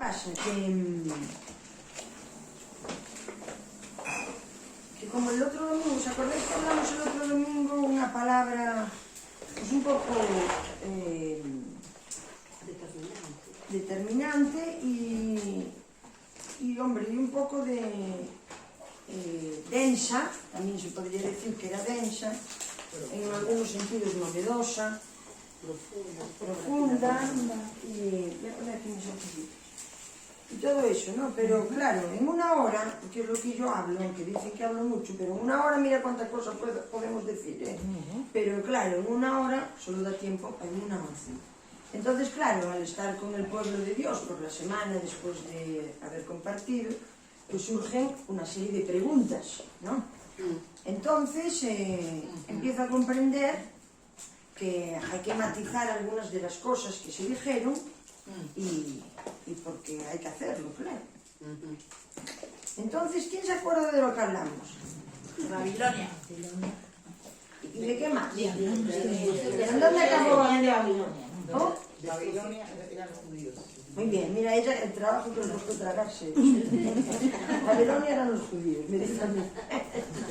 pasa? Que como el otro domingo, ¿os acordáis que hablamos el otro domingo unha palabra pues un pouco determinante y hombre, y un pouco de densa, tamén se podría decir que era densa, en algunos sentidos novedosa, profunda, y voy a poner aquí mis ojillitos. Y todo eso, ¿no? Pero claro, en una hora, que es lo que yo hablo, aunque dicen que hablo mucho, pero en una hora mira cuántas cosas podemos decir, ¿eh? Pero claro, en una hora solo da tiempo a una once. Entonces, claro, al estar con el pueblo de Dios por la semana después de haber compartido, pues surgen una serie de preguntas, ¿no? Entonces, empiezo a comprender que hay que matizar algunas de las cosas que se dijeron y porque hay que hacerlo, claro. Entonces, ¿quién se acuerda de lo que hablamos? Babilonia. ¿Y de qué más? ¿En dónde acabó Babilonia? ¿Oh? Babilonia eran los judíos. Muy bien, mira, ella, el trabajo que le costó tragarse. Babilonia eran los judíos, me dicen a mí.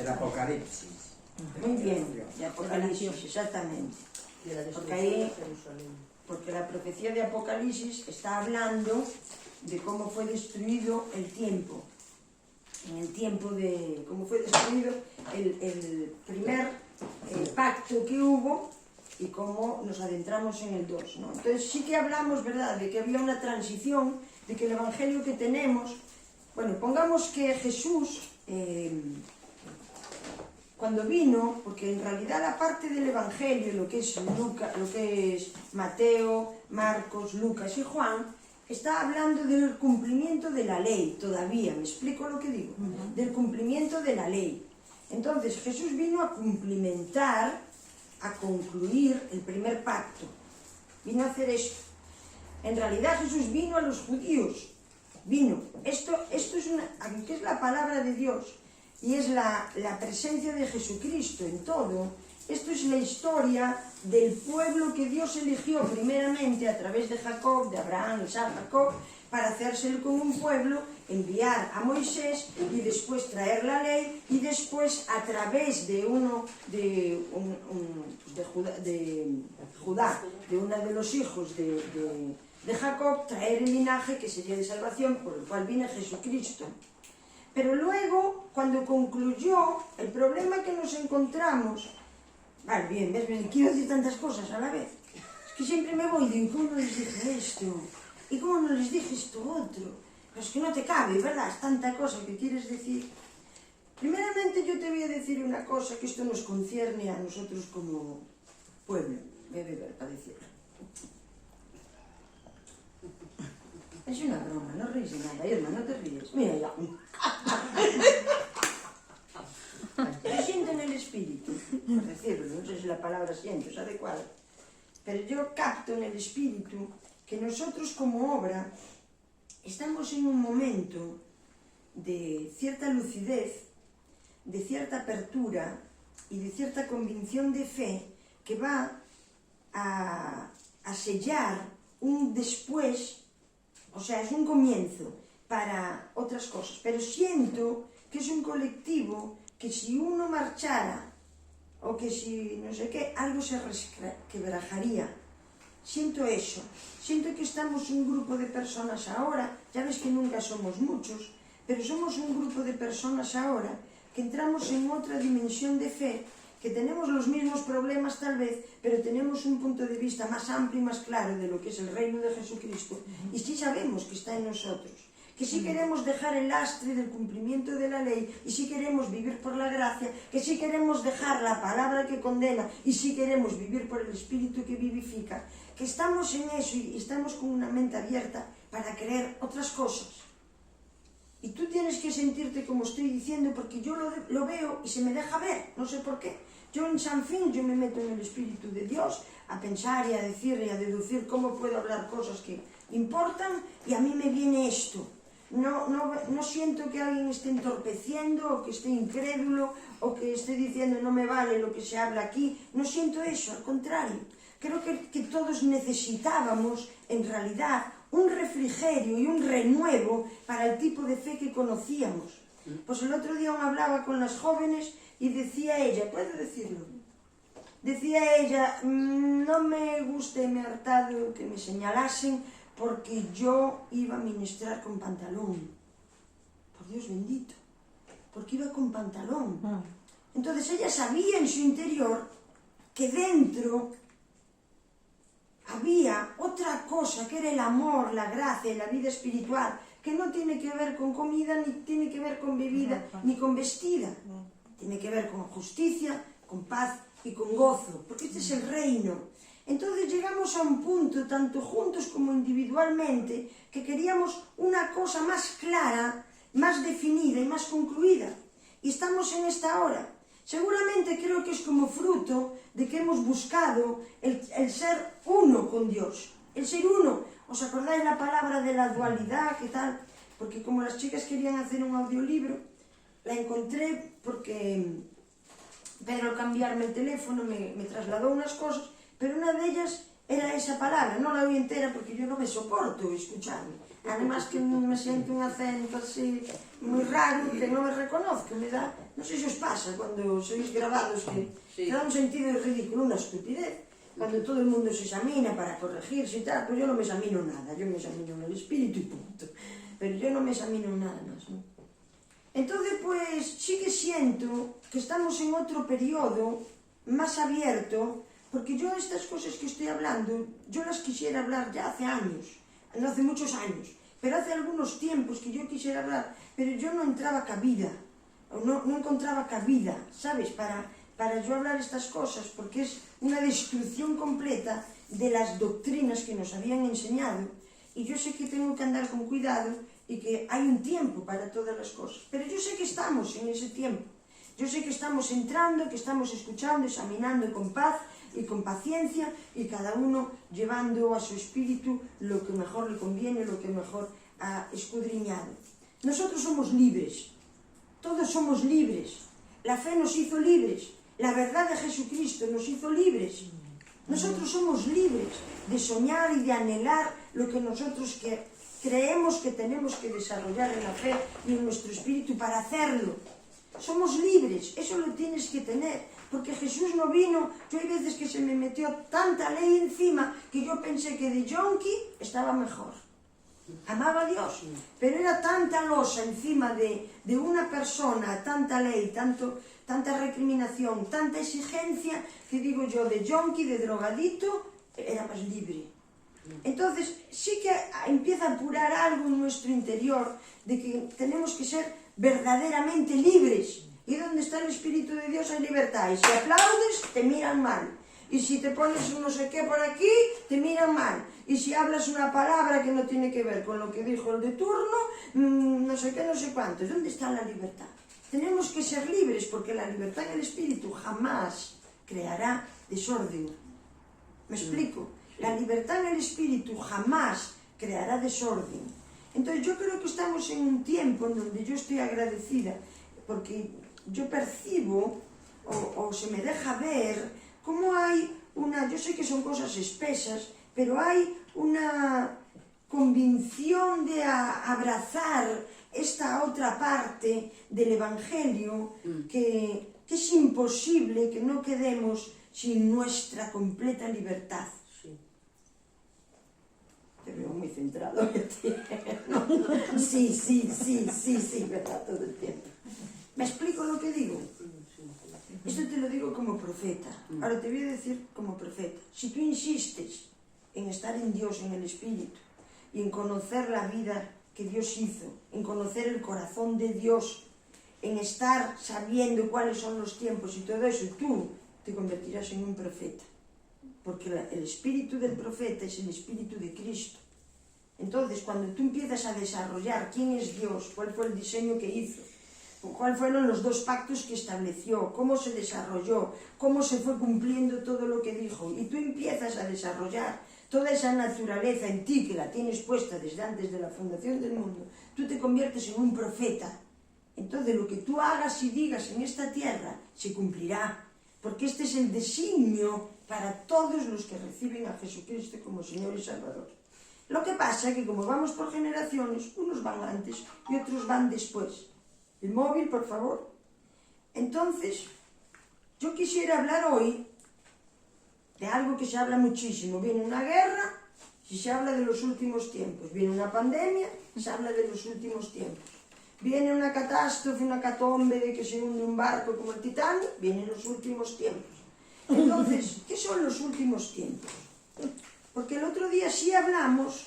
El Apocalipsis. Muy bien, de Apocalipsis, exactamente. Porque ahí, porque la profecía de Apocalipsis está hablando de cómo fue destruido el tiempo. En el tiempo de cómo fue destruido el primer pacto que hubo y cómo nos adentramos en el 2, ¿no? Entonces sí que hablamos, ¿verdad?, de que había una transición, de que el evangelio que tenemos, bueno, pongamos que Jesús, cuando vino, porque en realidad la parte del evangelio, lo que es Mateo, Marcos, Lucas y Juan, está hablando del cumplimiento de la ley, todavía, ¿me explico lo que digo? Del cumplimiento de la ley. Entonces Jesús vino a cumplimentar, a concluir el primer pacto, vino a hacer esto. En realidad Jesús vino a los judíos, esto es aunque es la palabra de Dios y es la presencia de Jesucristo en todo, esto es la historia del pueblo que Dios eligió primeramente a través de Jacob, de Abraham, Isaac, Jacob, para hacérselo con un pueblo, enviar a Moisés y después traer la ley y después a través de Judá, de uno de los hijos de Jacob, traer el linaje que sería de salvación, por el cual viene Jesucristo. Pero luego, cuando concluyó, el problema que nos encontramos, vale, bien, ves, quiero decir tantas cosas a la vez, es que siempre me voy de cómo no les dije esto, y cómo no les dije esto otro, pero es que no te cabe, ¿verdad? Es tanta cosa que quieres decir. Primeramente yo te voy a decir una cosa, que esto nos concierne a nosotros como pueblo, voy a beber para decirlo. Es una broma, no ríes de nada, Irma, no te ríes. Mira ya. Yo siento en el espíritu, por decirlo, no sé si la palabra siento es adecuada, pero yo capto en el espíritu que nosotros como obra estamos en un momento de cierta lucidez, de cierta apertura y de cierta convicción de fe que va a sellar un después, o sea, es un comienzo para otras cosas, pero siento que es un colectivo que si uno marchara o que si no sé qué, algo se resquebrajaría. Siento eso, siento que estamos un grupo de personas ahora, ya ves que nunca somos muchos, pero somos un grupo de personas ahora que entramos en otra dimensión de fe, que tenemos los mismos problemas tal vez, pero tenemos un punto de vista más amplio y más claro de lo que es el reino de Jesucristo, y sí sabemos que está en nosotros, que sí queremos dejar el lastre del cumplimiento de la ley, y sí queremos vivir por la gracia, que sí queremos dejar la palabra que condena, y sí queremos vivir por el Espíritu que vivifica, que estamos en eso y estamos con una mente abierta para creer otras cosas. Y tú tienes que sentirte como estoy diciendo, porque yo lo veo y se me deja ver, no sé por qué. Yo en San Fin, yo me meto en el Espíritu de Dios a pensar y a decir y a deducir cómo puedo hablar cosas que importan, y a mí me viene esto. No siento que alguien esté entorpeciendo o que esté incrédulo o que esté diciendo no me vale lo que se habla aquí. No siento eso, al contrario. Creo que todos necesitábamos, en realidad, un refrigerio y un renuevo para el tipo de fe que conocíamos. Pues el otro día hablaba con las jóvenes y decía ella, ¿puedo decirlo? Decía ella, no me gusta y me ha hartado que me señalasen porque yo iba a ministrar con pantalón. Por Dios bendito, porque iba con pantalón. Entonces ella sabía en su interior que dentro había otra cosa que era el amor, la gracia y la vida espiritual, que no tiene que ver con comida, ni tiene que ver con bebida, ni con vestida. Tiene que ver con justicia, con paz y con gozo, porque este es el reino. Entonces llegamos a un punto, tanto juntos como individualmente, que queríamos una cosa más clara, más definida y más concluida. Y estamos en esta hora. Seguramente creo que es como fruto de que hemos buscado el ser uno con Dios, el ser uno. ¿Os acordáis la palabra de la dualidad? ¿Qué tal? Porque como las chicas querían hacer un audiolibro, la encontré porque Pedro al cambiarme el teléfono me trasladó unas cosas, pero una de ellas era esa palabra. No la oí entera porque yo no me soporto escucharme. Además que me siento un acento así muy raro, que no me reconozco, me da, no sé si os pasa cuando sois grabados, que da un sentido ridículo, una estupidez, cuando todo el mundo se examina para corregirse y tal, pues yo no me examino nada, yo me examino en el espíritu y punto, pero yo no me examino nada más, ¿no? Entonces pues sí que siento que estamos en otro periodo más abierto, porque yo estas cosas que estoy hablando, yo las quisiera hablar ya hace años, no hace muchos años, pero hace algunos tiempos que yo quisiera hablar, pero yo no entraba cabida, no encontraba cabida, ¿sabes? Para yo hablar estas cosas, porque es una destrucción completa de las doctrinas que nos habían enseñado, y yo sé que tengo que andar con cuidado y que hay un tiempo para todas las cosas, pero yo sé que estamos en ese tiempo, yo sé que estamos entrando, que estamos escuchando, examinando con paz y con paciencia, y cada uno llevando a su espíritu lo que mejor le conviene, lo que mejor ha escudriñado. Nosotros somos libres, todos somos libres, la fe nos hizo libres, la verdad de Jesucristo nos hizo libres. Nosotros somos libres de soñar y de anhelar lo que nosotros creemos que tenemos que desarrollar en la fe y en nuestro espíritu para hacerlo. Somos libres, eso lo tienes que tener, porque Jesús no vino. Yo hay veces que se me metió tanta ley encima que yo pensé que de yonki estaba mejor. Amaba a Dios, pero era tanta losa encima de una persona, tanta ley, tanta recriminación, tanta exigencia, que digo yo, de yonki, de drogadito, era más libre. Entonces sí que empieza a apurar algo en nuestro interior de que tenemos que ser verdaderamente libres. ¿Y donde está el Espíritu de Dios hay libertad? Y si aplaudes, te miran mal. Y si te pones un no sé qué por aquí, te miran mal. Y si hablas una palabra que no tiene que ver con lo que dijo el de turno, no sé qué, no sé cuánto. ¿Dónde está la libertad? Tenemos que ser libres, porque la libertad en el Espíritu jamás creará desorden. ¿Me explico? La libertad en el Espíritu jamás creará desorden. Entonces yo creo que estamos en un tiempo en donde yo estoy agradecida, porque yo percibo, o se me deja ver, cómo hay yo sé que son cosas espesas, pero hay una convicción de abrazar esta otra parte del Evangelio, que es imposible que no quedemos sin nuestra completa libertad. Te veo muy centrado. Sí, ¿verdad? Todo el tiempo. ¿Me explico lo que digo? Esto te lo digo como profeta. Ahora te voy a decir como profeta. Si tú insistes en estar en Dios, en el Espíritu, y en conocer la vida que Dios hizo, en conocer el corazón de Dios, en estar sabiendo cuáles son los tiempos y todo eso, tú te convertirás en un profeta. Porque el espíritu del profeta es el espíritu de Cristo. Entonces, cuando tú empiezas a desarrollar quién es Dios, cuál fue el diseño que hizo, cuáles fueron los 2 pactos que estableció, cómo se desarrolló, cómo se fue cumpliendo todo lo que dijo, y tú empiezas a desarrollar toda esa naturaleza en ti, que la tienes puesta desde antes de la fundación del mundo, tú te conviertes en un profeta. Entonces, lo que tú hagas y digas en esta tierra se cumplirá, porque este es el designio para todos los que reciben a Jesucristo como Señor y Salvador. Lo que pasa es que como vamos por generaciones, unos van antes y otros van después. El móvil, por favor. Entonces, yo quisiera hablar hoy de algo que se habla muchísimo. Viene una guerra y se habla de los últimos tiempos. Viene una pandemia y se habla de los últimos tiempos. Viene una catástrofe, una catombe de que se hunde un barco como el Titanic, vienen los últimos tiempos. Entonces, ¿qué son los últimos tiempos? Porque el otro día sí hablamos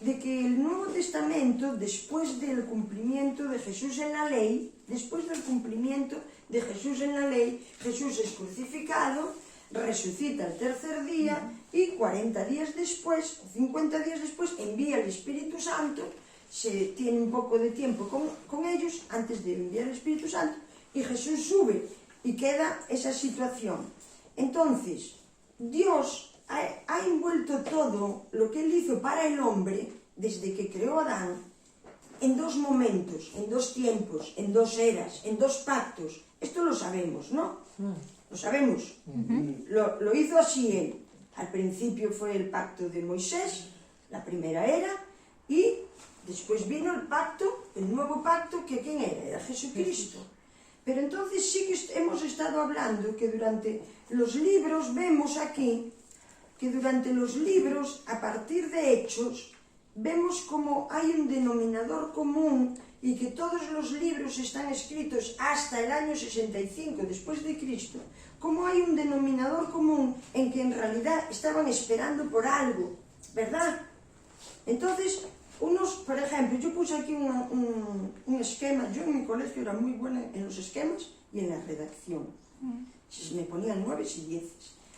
de que el Nuevo Testamento, después del cumplimiento de Jesús en la ley, después del cumplimiento de Jesús en la ley, Jesús es crucificado, resucita el tercer día y 40 días después, o 50 días después, envía el Espíritu Santo, se tiene un poco de tiempo con ellos antes de enviar el Espíritu Santo, y Jesús sube y queda esa situación. Entonces, Dios ha envuelto todo lo que Él hizo para el hombre, desde que creó a Adán, en dos momentos, en dos tiempos, en dos eras, en dos pactos. Esto lo sabemos, ¿no? Lo sabemos. Lo hizo así Él. Al principio fue el pacto de Moisés, la primera era, y después vino el pacto, el nuevo pacto, que ¿quién era? Era Jesucristo. Pero entonces sí que hemos estado hablando que durante los libros, vemos aquí, que durante los libros, a partir de Hechos, vemos como hay un denominador común y que todos los libros están escritos hasta el año 65 después de Cristo, como hay un denominador común en que en realidad estaban esperando por algo, ¿verdad? Entonces, unos, por ejemplo, yo puse aquí un esquema. Yo en mi colegio era muy buena en los esquemas y en la redacción. Se me ponían 9 y 10.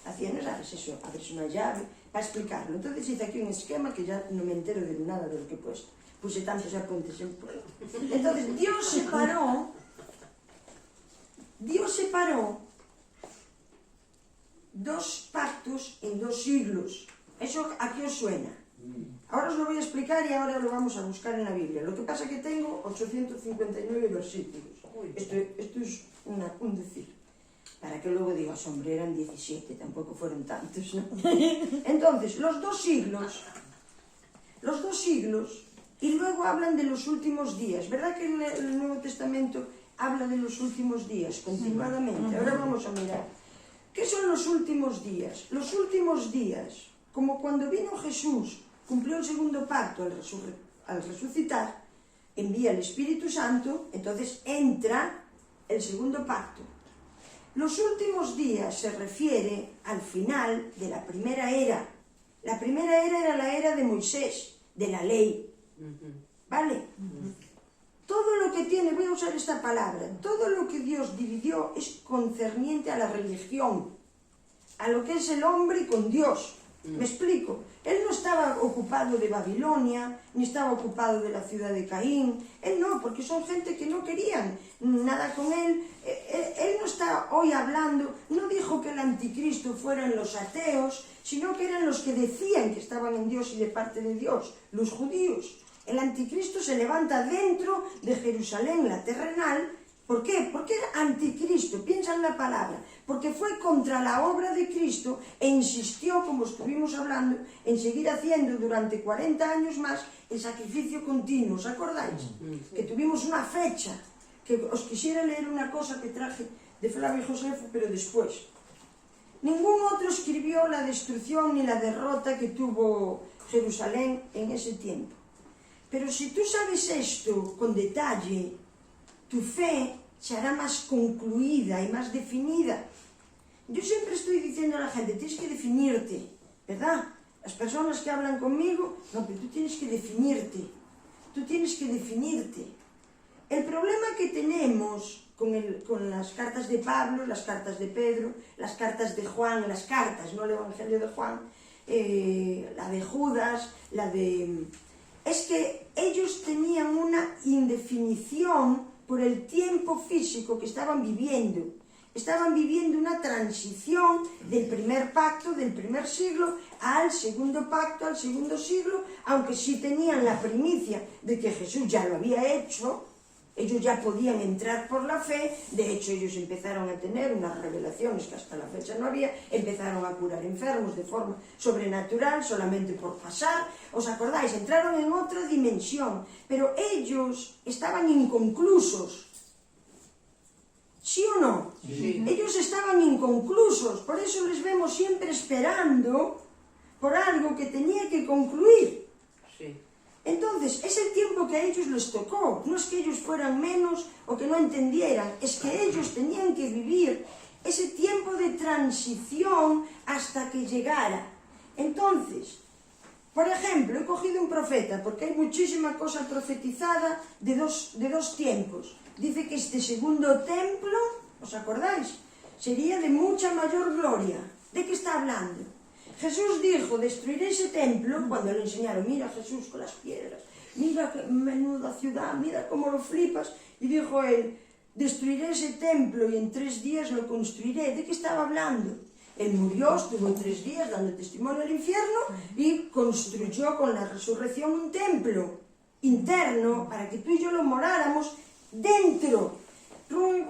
Hacían, ¿sabes eso? Abres una llave para explicarlo. Entonces hice aquí un esquema que ya no me entero de nada de lo que he puesto. Puse tantos apuntes en pueblo. Entonces Dios separó dos pactos en 2 siglos. ¿Eso a qué os suena? Ahora os lo voy a explicar y ahora lo vamos a buscar en la Biblia. Lo que pasa es que tengo 859 versículos. Esto es un decir. Para que luego digas, hombre, eran 17, tampoco fueron tantos, ¿no? Entonces, los dos siglos, y luego hablan de los últimos días. ¿Verdad que el Nuevo Testamento habla de los últimos días continuadamente? Ahora vamos a mirar. ¿Qué son los últimos días? Los últimos días, como cuando vino Jesús, cumplió el segundo pacto al resucitar, envía el Espíritu Santo, entonces entra el segundo pacto. Los últimos días se refiere al final de la primera era. La primera era era la era de Moisés, de la ley. ¿Vale? Todo lo que tiene, voy a usar esta palabra, todo lo que Dios dividió es concerniente a la religión, a lo que es el hombre con Dios. ¿Me explico? Él no estaba ocupado de Babilonia, ni estaba ocupado de la ciudad de Caín. Él no, porque son gente que no querían nada con él. Él no está hoy hablando, no dijo que el anticristo fueran los ateos, sino que eran los que decían que estaban en Dios y de parte de Dios, los judíos. El anticristo se levanta dentro de Jerusalén, la terrenal. ¿Por qué? Porque era anticristo, piensa en la palabra, porque fue contra la obra de Cristo e insistió, como estuvimos hablando, en seguir haciendo durante 40 años más el sacrificio continuo. ¿Os acordáis? Que tuvimos una fecha, que os quisiera leer una cosa que traje de Flavio Josefo, pero después. Ningún otro escribió la destrucción ni la derrota que tuvo Jerusalén en ese tiempo. Pero si tú sabes esto con detalle, tu fe se hará más concluida y más definida. Yo siempre estoy diciendo a la gente, tienes que definirte, ¿verdad? Las personas que hablan conmigo, no, pero tú tienes que definirte. Tú tienes que definirte. El problema que tenemos con las cartas de Pablo, las cartas de Pedro, las cartas de Juan, las cartas, no el Evangelio de Juan, la de Judas, es que ellos tenían una indefinición por el tiempo físico que estaban viviendo. Estaban viviendo una transición del primer pacto, del primer siglo, al segundo pacto, al segundo siglo, aunque sí tenían la primicia de que Jesús ya lo había hecho, Ellos ya podían entrar por la fe, de hecho ellos empezaron a tener unas revelaciones que hasta la fecha no había, empezaron a curar enfermos de forma sobrenatural, solamente por pasar, ¿os acordáis? Entraron en otra dimensión, pero ellos estaban inconclusos, ¿sí o no? Sí. Ellos estaban inconclusos, por eso les vemos siempre esperando por algo que tenía que concluir. Sí. Entonces, es el tiempo que a ellos les tocó. No es que ellos fueran menos o que no entendieran, es que ellos tenían que vivir ese tiempo de transición hasta que llegara. Entonces, por ejemplo, he cogido un profeta, porque hay muchísima cosa profetizada de dos tiempos. Dice que este segundo templo, ¿os acordáis? Sería de mucha mayor gloria. ¿De qué está hablando? Jesús dijo, destruiré ese templo, cuando le enseñaron, mira Jesús con las piedras, mira qué menuda ciudad, mira cómo lo flipas, y dijo él, destruiré ese templo y en 3 días lo construiré. ¿De qué estaba hablando? Él murió, estuvo 3 días dando testimonio al infierno y construyó con la resurrección un templo interno para que tú y yo lo moráramos dentro.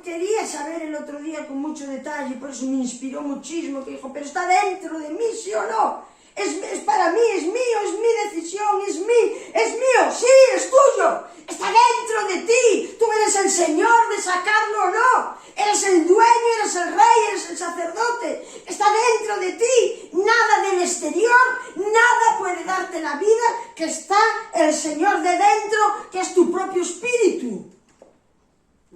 Quería saber el otro día con mucho detalle, por eso me inspiró muchísimo, que dijo, pero está dentro de mí, ¿sí o no? Es para mí, es mío, es mi decisión, es mío, sí, es tuyo, está dentro de ti, tú eres el Señor de sacarlo o no, eres el dueño, eres el rey, eres el sacerdote, está dentro de ti, nada del exterior, nada puede darte la vida, que está el Señor de dentro, que es tu propio espíritu.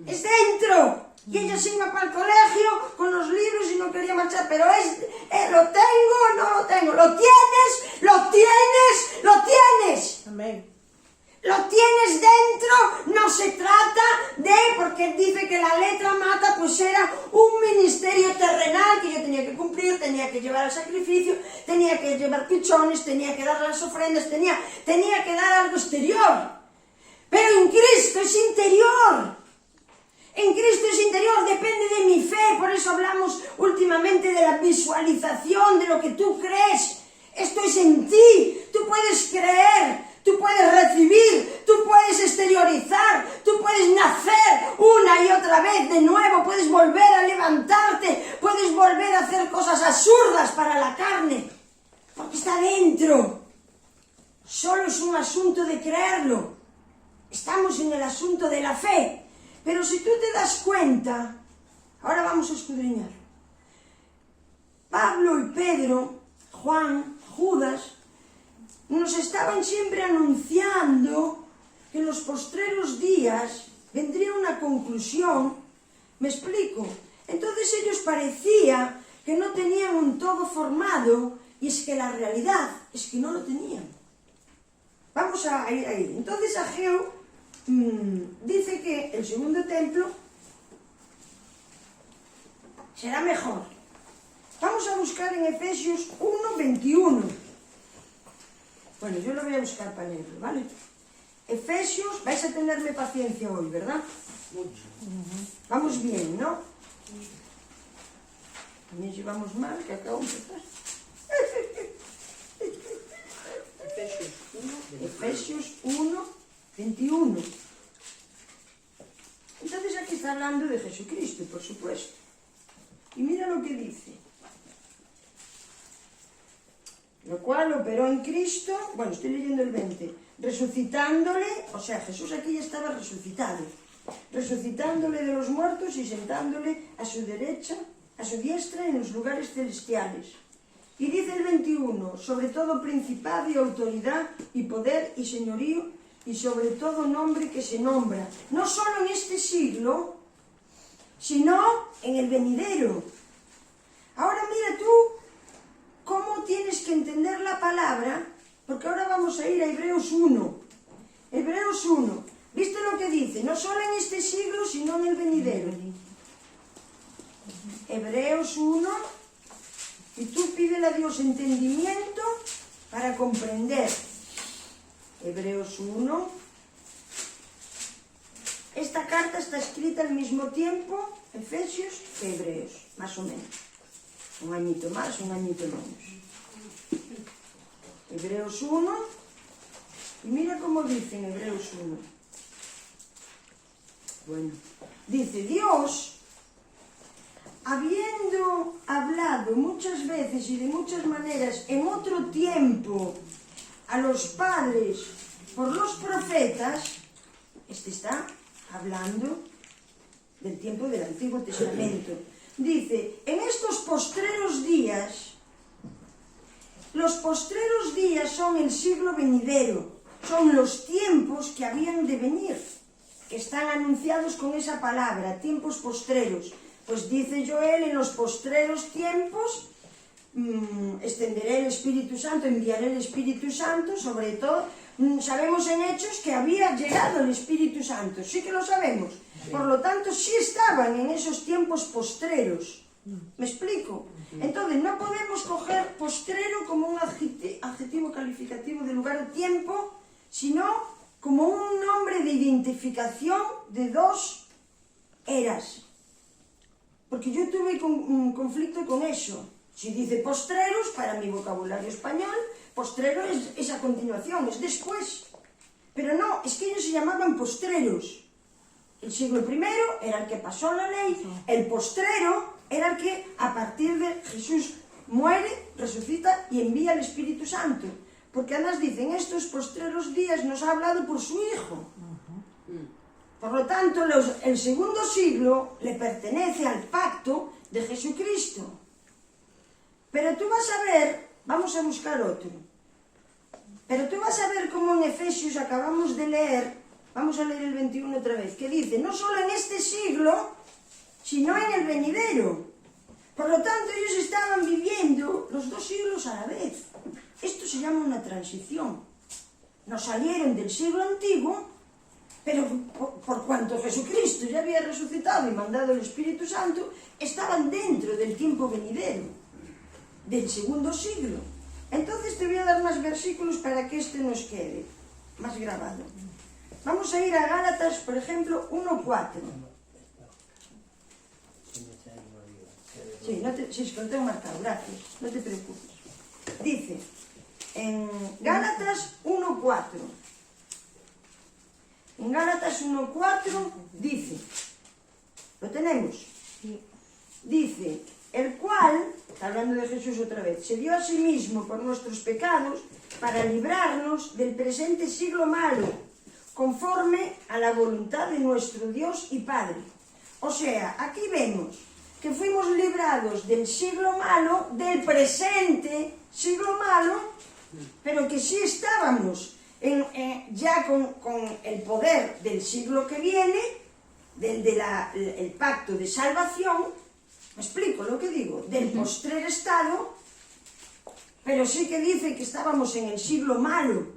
Es dentro. Y ella se iba para el colegio con los libros y no quería marchar, pero ¿lo tengo o no lo tengo? ¿Lo tienes? ¿Lo tienes? ¿Lo tienes? Amén. Lo tienes dentro, no se trata de, porque dice que la letra mata, pues era un ministerio terrenal que yo tenía que cumplir, tenía que llevar el sacrificio, tenía que llevar pichones, tenía que dar las ofrendas, tenía que dar algo exterior. Pero en Cristo es interior. En Cristo es interior, depende de mi fe, por eso hablamos últimamente de la visualización, de lo que tú crees. Esto es en ti, tú puedes creer, tú puedes recibir, tú puedes exteriorizar, tú puedes nacer una y otra vez de nuevo, puedes volver a levantarte, puedes volver a hacer cosas absurdas para la carne, porque está dentro. Solo es un asunto de creerlo. Estamos en el asunto de la fe. Pero si tú te das cuenta, ahora vamos a escudriñar. Pablo y Pedro, Juan, Judas, nos estaban siempre anunciando que en los postreros días vendría una conclusión. ¿Me explico? Entonces ellos parecía que no tenían un todo formado, y es que la realidad es que no lo tenían. Vamos a ir ahí. Entonces Ageo dice que el segundo templo será mejor. Vamos a buscar en Efesios 1:21. Bueno, yo lo voy a buscar para leerlo, ¿vale? Efesios, vais a tenerme paciencia hoy, ¿verdad? Mucho. Vamos bien, ¿no? También si vamos mal, que acabo de empezar. Efesios 1:21. Entonces aquí está hablando de Jesucristo, por supuesto. Y mira lo que dice. Lo cual operó en Cristo, bueno, estoy leyendo el 20, resucitándole, o sea, Jesús aquí ya estaba resucitado, resucitándole de los muertos y sentándole a su derecha, a su diestra en los lugares celestiales. Y dice el 21, sobre todo principado y autoridad y poder y señorío y sobre todo nombre que se nombra, no solo en este siglo, sino en el venidero. Ahora mira tú cómo tienes que entender la palabra, porque ahora vamos a ir a Hebreos 1. Hebreos 1. ¿Viste lo que dice? No solo en este siglo, sino en el venidero. Hebreos 1. Y tú pídele a Dios entendimiento para comprender. Hebreos 1. Esta carta está escrita al mismo tiempo, Efesios, que Hebreos, más o menos. Un añito más, un añito menos. Hebreos 1. Y mira cómo dice en Hebreos 1. Bueno, dice Dios, habiendo hablado muchas veces y de muchas maneras en otro tiempo a los padres por los profetas, este está hablando del tiempo del Antiguo Testamento. Dice, en estos postreros días, los postreros días son el siglo venidero, son los tiempos que habían de venir, que están anunciados con esa palabra, tiempos postreros. Pues dice Joel, en los postreros tiempos extenderé el Espíritu Santo, enviaré el Espíritu Santo, sobre todo, sabemos en Hechos que había llegado el Espíritu Santo, sí que lo sabemos, por lo tanto sí estaban en esos tiempos postreros, ¿me explico? Entonces no podemos coger postrero como un adjetivo calificativo de lugar o tiempo, sino como un nombre de identificación de dos eras, porque yo tuve un conflicto con eso. Si dice postreros, para mi vocabulario español, postrero es a continuación, es después. Pero no, es que ellos se llamaban postreros. El siglo primero era el que pasó la ley, el postrero era el que a partir de Jesús muere, resucita y envía el Espíritu Santo. Porque además dicen, estos postreros días nos ha hablado por su Hijo. Por lo tanto, el segundo siglo le pertenece al pacto de Jesucristo. Pero tú vas a ver, vamos a buscar otro, pero tú vas a ver cómo en Efesios acabamos de leer, vamos a leer el 21 otra vez, que dice, no solo en este siglo, sino en el venidero. Por lo tanto, ellos estaban viviendo los dos siglos a la vez. Esto se llama una transición. No salieron del siglo antiguo, pero por cuanto Jesucristo ya había resucitado y mandado el Espíritu Santo, estaban dentro del tiempo venidero, del segundo siglo. Entonces te voy a dar más versículos para que este nos quede más grabado. Vamos a ir a Gálatas, por ejemplo, 1:4. Sí, es que lo tengo marcado, gracias, no te preocupes. Dice, en Gálatas 1:4. En Gálatas 1:4 dice, ¿lo tenemos? Dice, el cual, está hablando de Jesús otra vez, se dio a sí mismo por nuestros pecados para librarnos del presente siglo malo, conforme a la voluntad de nuestro Dios y Padre. O sea, aquí vemos que fuimos librados del siglo malo, del presente siglo malo, pero que sí estábamos ya con el poder del siglo que viene, el pacto de salvación. ¿Me explico lo que digo? Del postrer estado, pero sí que dice que estábamos en el siglo malo.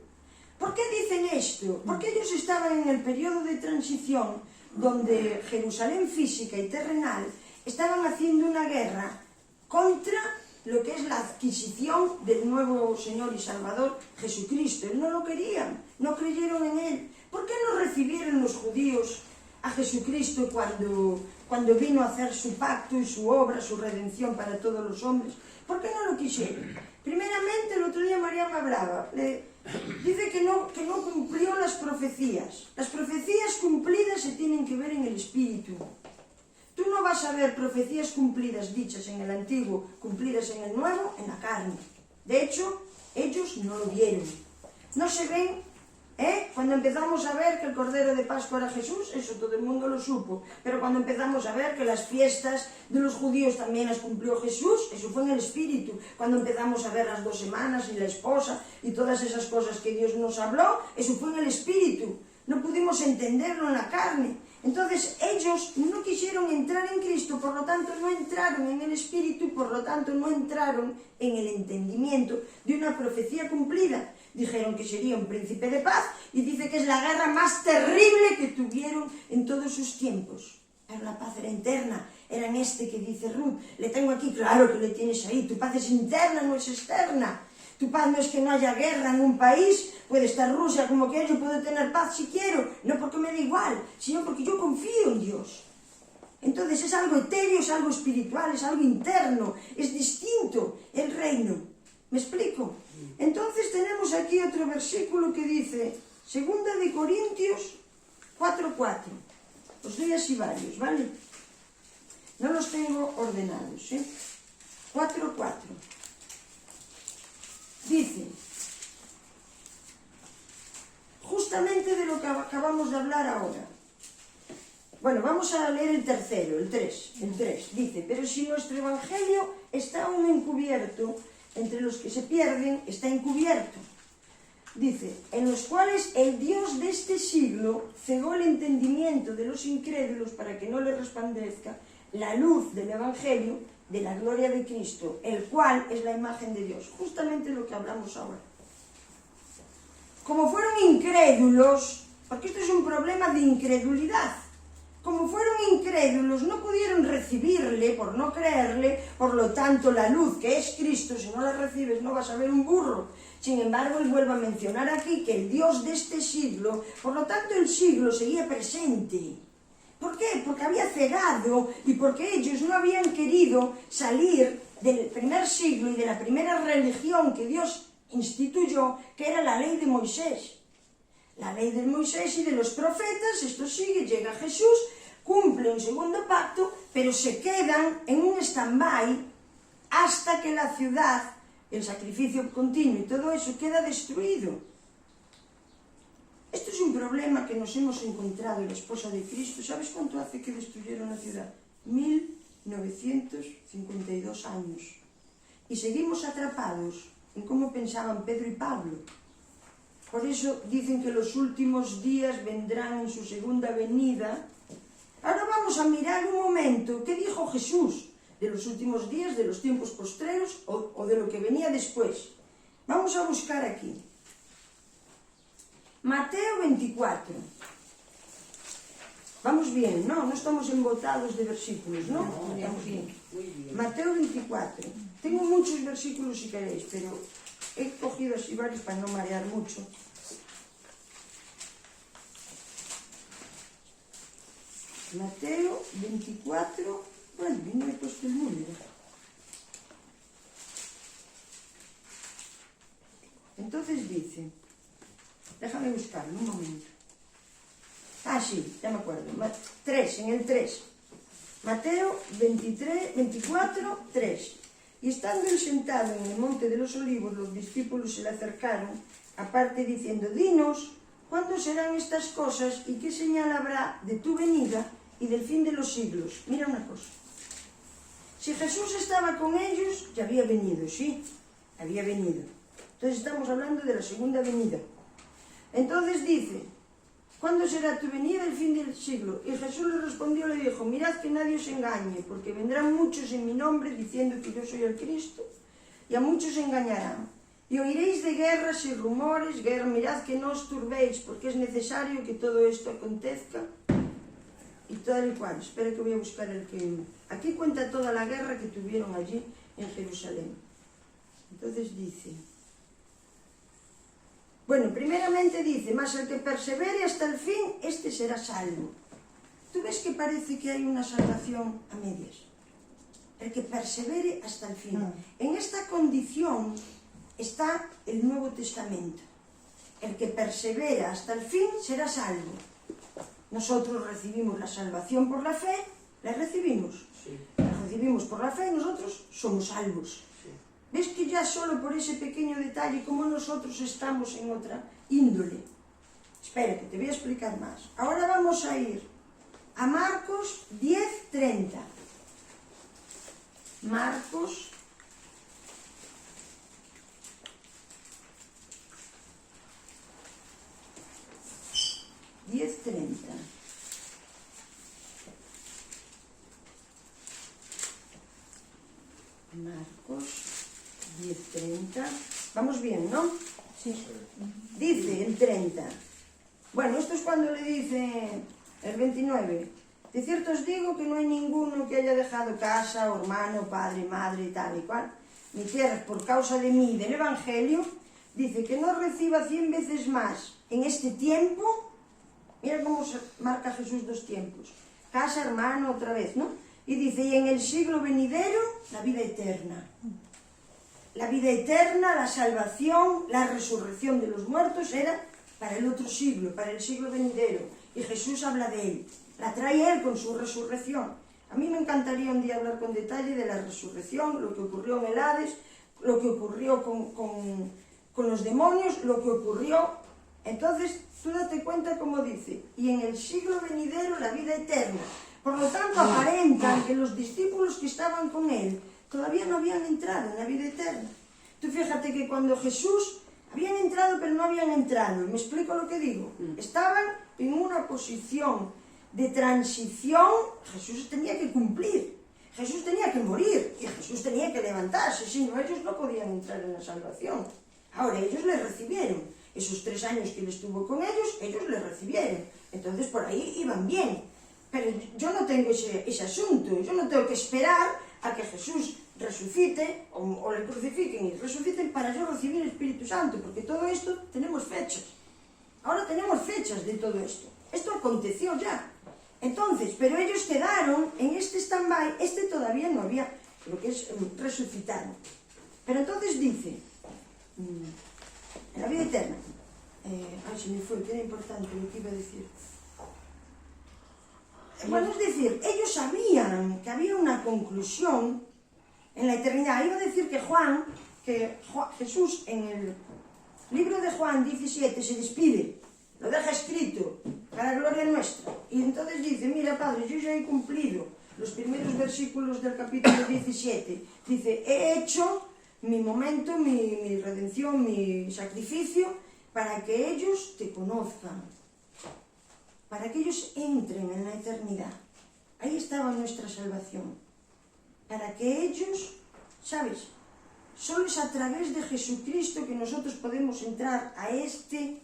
¿Por qué dicen esto? Porque ellos estaban en el periodo de transición donde Jerusalén física y terrenal estaban haciendo una guerra contra lo que es la adquisición del nuevo Señor y Salvador Jesucristo. Él no lo querían, no creyeron en Él. ¿Por qué no recibieron los judíos a Jesucristo cuando vino a hacer su pacto y su obra, su redención para todos los hombres? ¿Por qué no lo quisieron? Primeramente, el otro día María me hablaba, dice que no cumplió las profecías. Las profecías cumplidas se tienen que ver en el Espíritu. Tú no vas a ver profecías cumplidas dichas en el Antiguo, cumplidas en el Nuevo, en la carne. De hecho, ellos no lo vieron. No se ven. Cuando empezamos a ver que el Cordero de Pascua era Jesús, eso todo el mundo lo supo. Pero cuando empezamos a ver que las fiestas de los judíos también las cumplió Jesús, eso fue en el Espíritu. Cuando empezamos a ver las 2 semanas y la esposa y todas esas cosas que Dios nos habló, eso fue en el Espíritu. No pudimos entenderlo en la carne. Entonces ellos no quisieron entrar en Cristo, por lo tanto no entraron en el Espíritu, por lo tanto no entraron en el entendimiento de una profecía cumplida. Dijeron que sería un príncipe de paz y dice que es la guerra más terrible que tuvieron en todos sus tiempos. Pero la paz era interna, era en este que dice Ruth. Le tengo aquí, claro que le tienes ahí, tu paz es interna, no es externa. Tu paz no es que no haya guerra en un país, puede estar Rusia como quiera, yo puedo tener paz si quiero, no porque me da igual, sino porque yo confío en Dios. Entonces es algo etéreo, es algo espiritual, es algo interno, es distinto el reino. ¿Me explico? Entonces tenemos aquí otro versículo que dice, 2 Corintios 4:4. os doy así varios, ¿vale? No los tengo ordenados, 4, 4. Dice, justamente de lo que acabamos de hablar ahora. Bueno, vamos a leer el tercero, el 3. Dice, pero si nuestro evangelio está aún encubierto, entre los que se pierden está encubierto. Dice, en los cuales el Dios de este siglo cegó el entendimiento de los incrédulos para que no les resplandezca la luz del evangelio de la gloria de Cristo, el cual es la imagen de Dios. Justamente lo que hablamos ahora. Como fueron incrédulos, porque esto es un problema de incredulidad, como fueron incrédulos, no pudieron recibirle por no creerle, por lo tanto la luz que es Cristo, si no la recibes no vas a ver un burro. Sin embargo, él vuelve a mencionar aquí que el Dios de este siglo, por lo tanto el siglo seguía presente. ¿Por qué? Porque había cegado y porque ellos no habían querido salir del primer siglo y de la primera religión que Dios instituyó, que era la ley de Moisés. La ley de Moisés y de los profetas, esto sigue, llega Jesús, cumple un segundo pacto, pero se quedan en un stand-by hasta que la ciudad, el sacrificio continuo y todo eso queda destruido. Esto es un problema que nos hemos encontrado en la esposa de Cristo. ¿Sabes cuánto hace que destruyeron la ciudad? 1952 años. Y seguimos atrapados en cómo pensaban Pedro y Pablo. Por eso dicen que los últimos días vendrán en su segunda venida. Ahora vamos a mirar un momento qué dijo Jesús de los últimos días, de los tiempos postreros o de lo que venía después. Vamos a buscar aquí. Mateo 24. Vamos bien, ¿no? No estamos embotados de versículos, ¿no? Estamos bien. Mateo 24. Tengo muchos versículos si queréis, pero he cogido así varios para no marear mucho. Mateo 24. Bueno, no he puesto el número. Entonces dice, déjame buscarlo un momento. Ah, sí, ya me acuerdo. 3, en el 3. Mateo 24, 3. Y estando él sentado en el monte de los olivos, los discípulos se le acercaron, aparte diciendo, dinos, ¿cuándo serán estas cosas y qué señal habrá de tu venida y del fin de los siglos? Mira una cosa. Si Jesús estaba con ellos, ya había venido, sí, había venido. Entonces estamos hablando de la segunda venida. Entonces dice, ¿cuándo será tu venida el fin del siglo? Y Jesús le respondió, le dijo, mirad que nadie os engañe, porque vendrán muchos en mi nombre diciendo que yo soy el Cristo, y a muchos engañarán. Y oiréis de guerras y rumores, mirad que no os turbéis, porque es necesario que todo esto acontezca. Y tal y cual, espera que voy a buscar el que... Aquí cuenta toda la guerra que tuvieron allí en Jerusalén. Entonces dice... Bueno, primeramente dice, mas el que persevere hasta el fin, este será salvo. ¿Tú ves que parece que hay una salvación a medias? El que persevere hasta el fin. En esta condición está el Nuevo Testamento. El que persevera hasta el fin será salvo. Nosotros recibimos la salvación por la fe, la recibimos. Sí. La recibimos por la fe y nosotros somos salvos. Sí. ¿Ves que ya solo por ese pequeño detalle, como nosotros estamos en otra índole? Espera, que te voy a explicar más. Ahora vamos a ir a Marcos 10:30. Marcos 10:30. Marcos 10:30. Vamos bien, ¿no? Sí. Dice el 30. Bueno, esto es cuando le dice el 29. De cierto os digo que no hay ninguno que haya dejado casa, o hermano, padre, madre, tal y cual, ni tierras por causa de mí y del Evangelio, dice que no reciba 100 veces más en este tiempo. Mira cómo se marca Jesús dos tiempos. Casa, hermano, otra vez, ¿no? Y dice, y en el siglo venidero, la vida eterna. La vida eterna, la salvación, la resurrección de los muertos era para el otro siglo, para el siglo venidero. Y Jesús habla de él. la trae Él con su resurrección. A mí me encantaría un día hablar con detalle de la resurrección, lo que ocurrió en el Hades, lo que ocurrió con los demonios, lo que ocurrió. Entonces, tú date cuenta como dice, y en el siglo venidero la vida eterna. Por lo tanto, aparentan que los discípulos que estaban con Él todavía no habían entrado en la vida eterna. Tú fíjate que cuando Jesús habían entrado, pero no habían entrado. ¿Me explico lo que digo? Estaban en una posición de transición. Jesús tenía que cumplir, Jesús tenía que morir y Jesús tenía que levantarse, si no ellos no podían entrar en la salvación. Ahora ellos le recibieron, esos 3 años que él estuvo con ellos le recibieron, entonces por ahí iban bien. Pero yo no tengo ese asunto, yo no tengo que esperar a que Jesús resucite o le crucifiquen y resuciten para yo recibir el Espíritu Santo, porque todo esto tenemos fechas. Ahora tenemos fechas de todo esto. Esto aconteció ya. Entonces, pero ellos quedaron en este stand-by, todavía no había, lo que es resucitado. Pero entonces dice, en la vida eterna, se me fue, que era importante lo que iba a decir. Bueno, es decir, ellos sabían que había una conclusión en la eternidad. Iba a decir que Jesús en el libro de Juan 17 se despide, lo deja escrito para gloria nuestra, y entonces dice, mira Padre, yo ya he cumplido los primeros versículos del capítulo 17, dice, he hecho mi momento, mi redención, mi sacrificio, para que ellos te conozcan, para que ellos entren en la eternidad. Ahí estaba nuestra salvación, para que ellos, ¿sabes? Solo es a través de Jesucristo que nosotros podemos entrar a este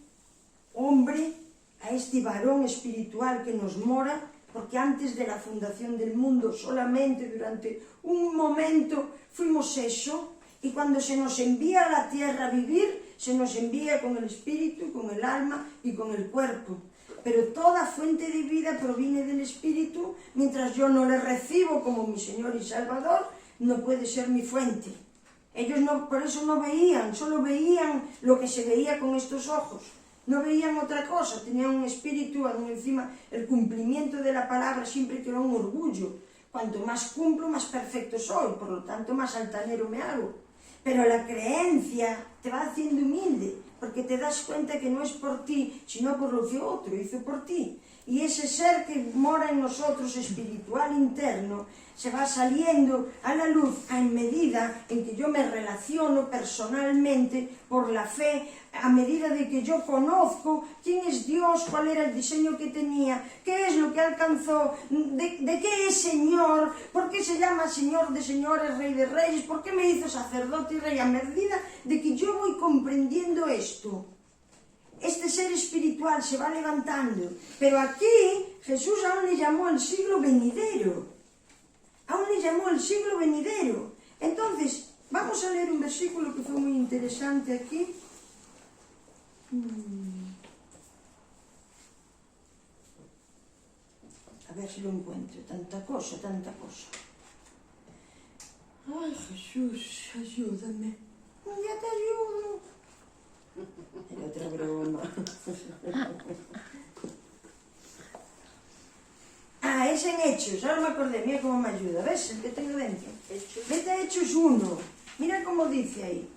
hombre, a este varón espiritual que nos mora, porque antes de la fundación del mundo, solamente durante un momento fuimos eso, y cuando se nos envía a la tierra a vivir, se nos envía con el espíritu, con el alma y con el cuerpo. Pero toda fuente de vida proviene del Espíritu. Mientras yo no le recibo como mi Señor y Salvador, no puede ser mi fuente. Ellos no, por eso no veían, solo veían lo que se veía con estos ojos. No veían otra cosa, tenían un espíritu, encima el cumplimiento de la palabra siempre que era un orgullo. Cuanto más cumplo, más perfecto soy, por lo tanto más altanero me hago. Pero la creencia te va haciendo humilde, porque te das cuenta que no es por ti, sino por lo que otro hizo por ti. Y ese ser que mora en nosotros, espiritual interno, se va saliendo a la luz en medida en que yo me relaciono personalmente por la fe, a medida de que yo conozco quién es Dios, cuál era el diseño que tenía, qué es lo que alcanzó, de qué es Señor, por qué se llama Señor de señores, Rey de reyes, por qué me hizo sacerdote y rey. A medida de que yo voy comprendiendo esto, este ser espiritual se va levantando. Pero aquí Jesús aún le llamó el siglo venidero. Aún le llamó el siglo venidero. Entonces, vamos a leer un versículo que fue muy interesante aquí. A ver si lo encuentro. Tanta cosa, tanta cosa. Ay, Jesús, ayúdame. Ya te ayudo. Era otra broma. Es en Hechos, ahora me acordé, mira cómo me ayuda, ¿ves? El que tengo dentro. Vete a Hechos 1, mira cómo dice ahí,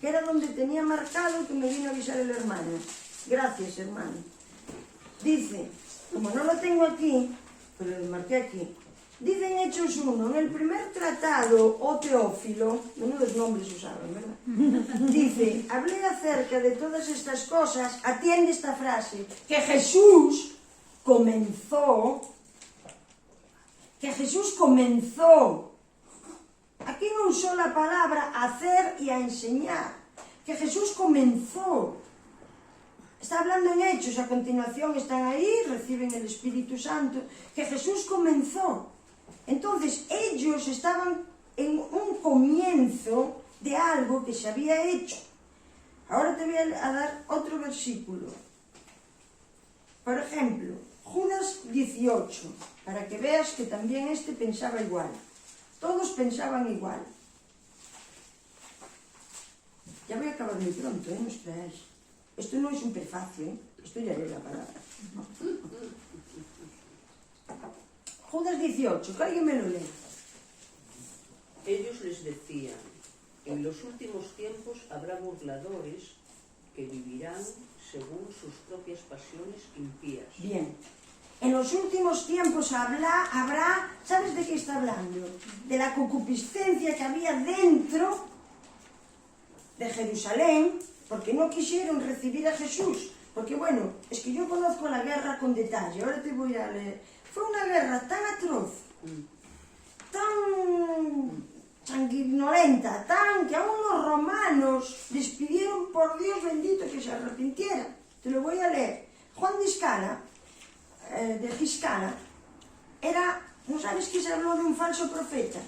que era donde tenía marcado que me vino a avisar el hermano. Gracias, hermano. Dice, como no lo tengo aquí, pero lo marqué aquí, dice en Hechos 1, en el primer tratado, o Teófilo, menudos nombres usaban, ¿verdad? Dice, hablé acerca de todas estas cosas, atiende esta frase, que Jesús comenzó. Aquí no usó la palabra hacer y a enseñar, que Jesús comenzó. Está hablando en Hechos, a continuación están ahí, reciben el Espíritu Santo, que Jesús comenzó. Entonces ellos estaban en un comienzo de algo que se había hecho. Ahora te voy a dar otro versículo. Por ejemplo, Judas 18, para que veas que también pensaba igual. Todos pensaban igual. Ya voy a acabar muy pronto, no esperáis. Esto no es un prefacio, esto ya es la palabra. Judas 18, que alguien me lo lee. Ellos les decían, en los últimos tiempos habrá burladores que vivirán según sus propias pasiones impías. Bien. En los últimos tiempos habrá, ¿sabes de qué está hablando? De la concupiscencia que había dentro de Jerusalén, porque no quisieron recibir a Jesús. Porque bueno, es que yo conozco la guerra con detalle, ahora te voy a leer. Fue una guerra tan atroz, tan sanguinolenta, tan que aún los romanos les pidieron por Dios bendito que se arrepintieran. Te lo voy a leer. Juan de Giscala, ¿no sabes que se habló de un falso profeta?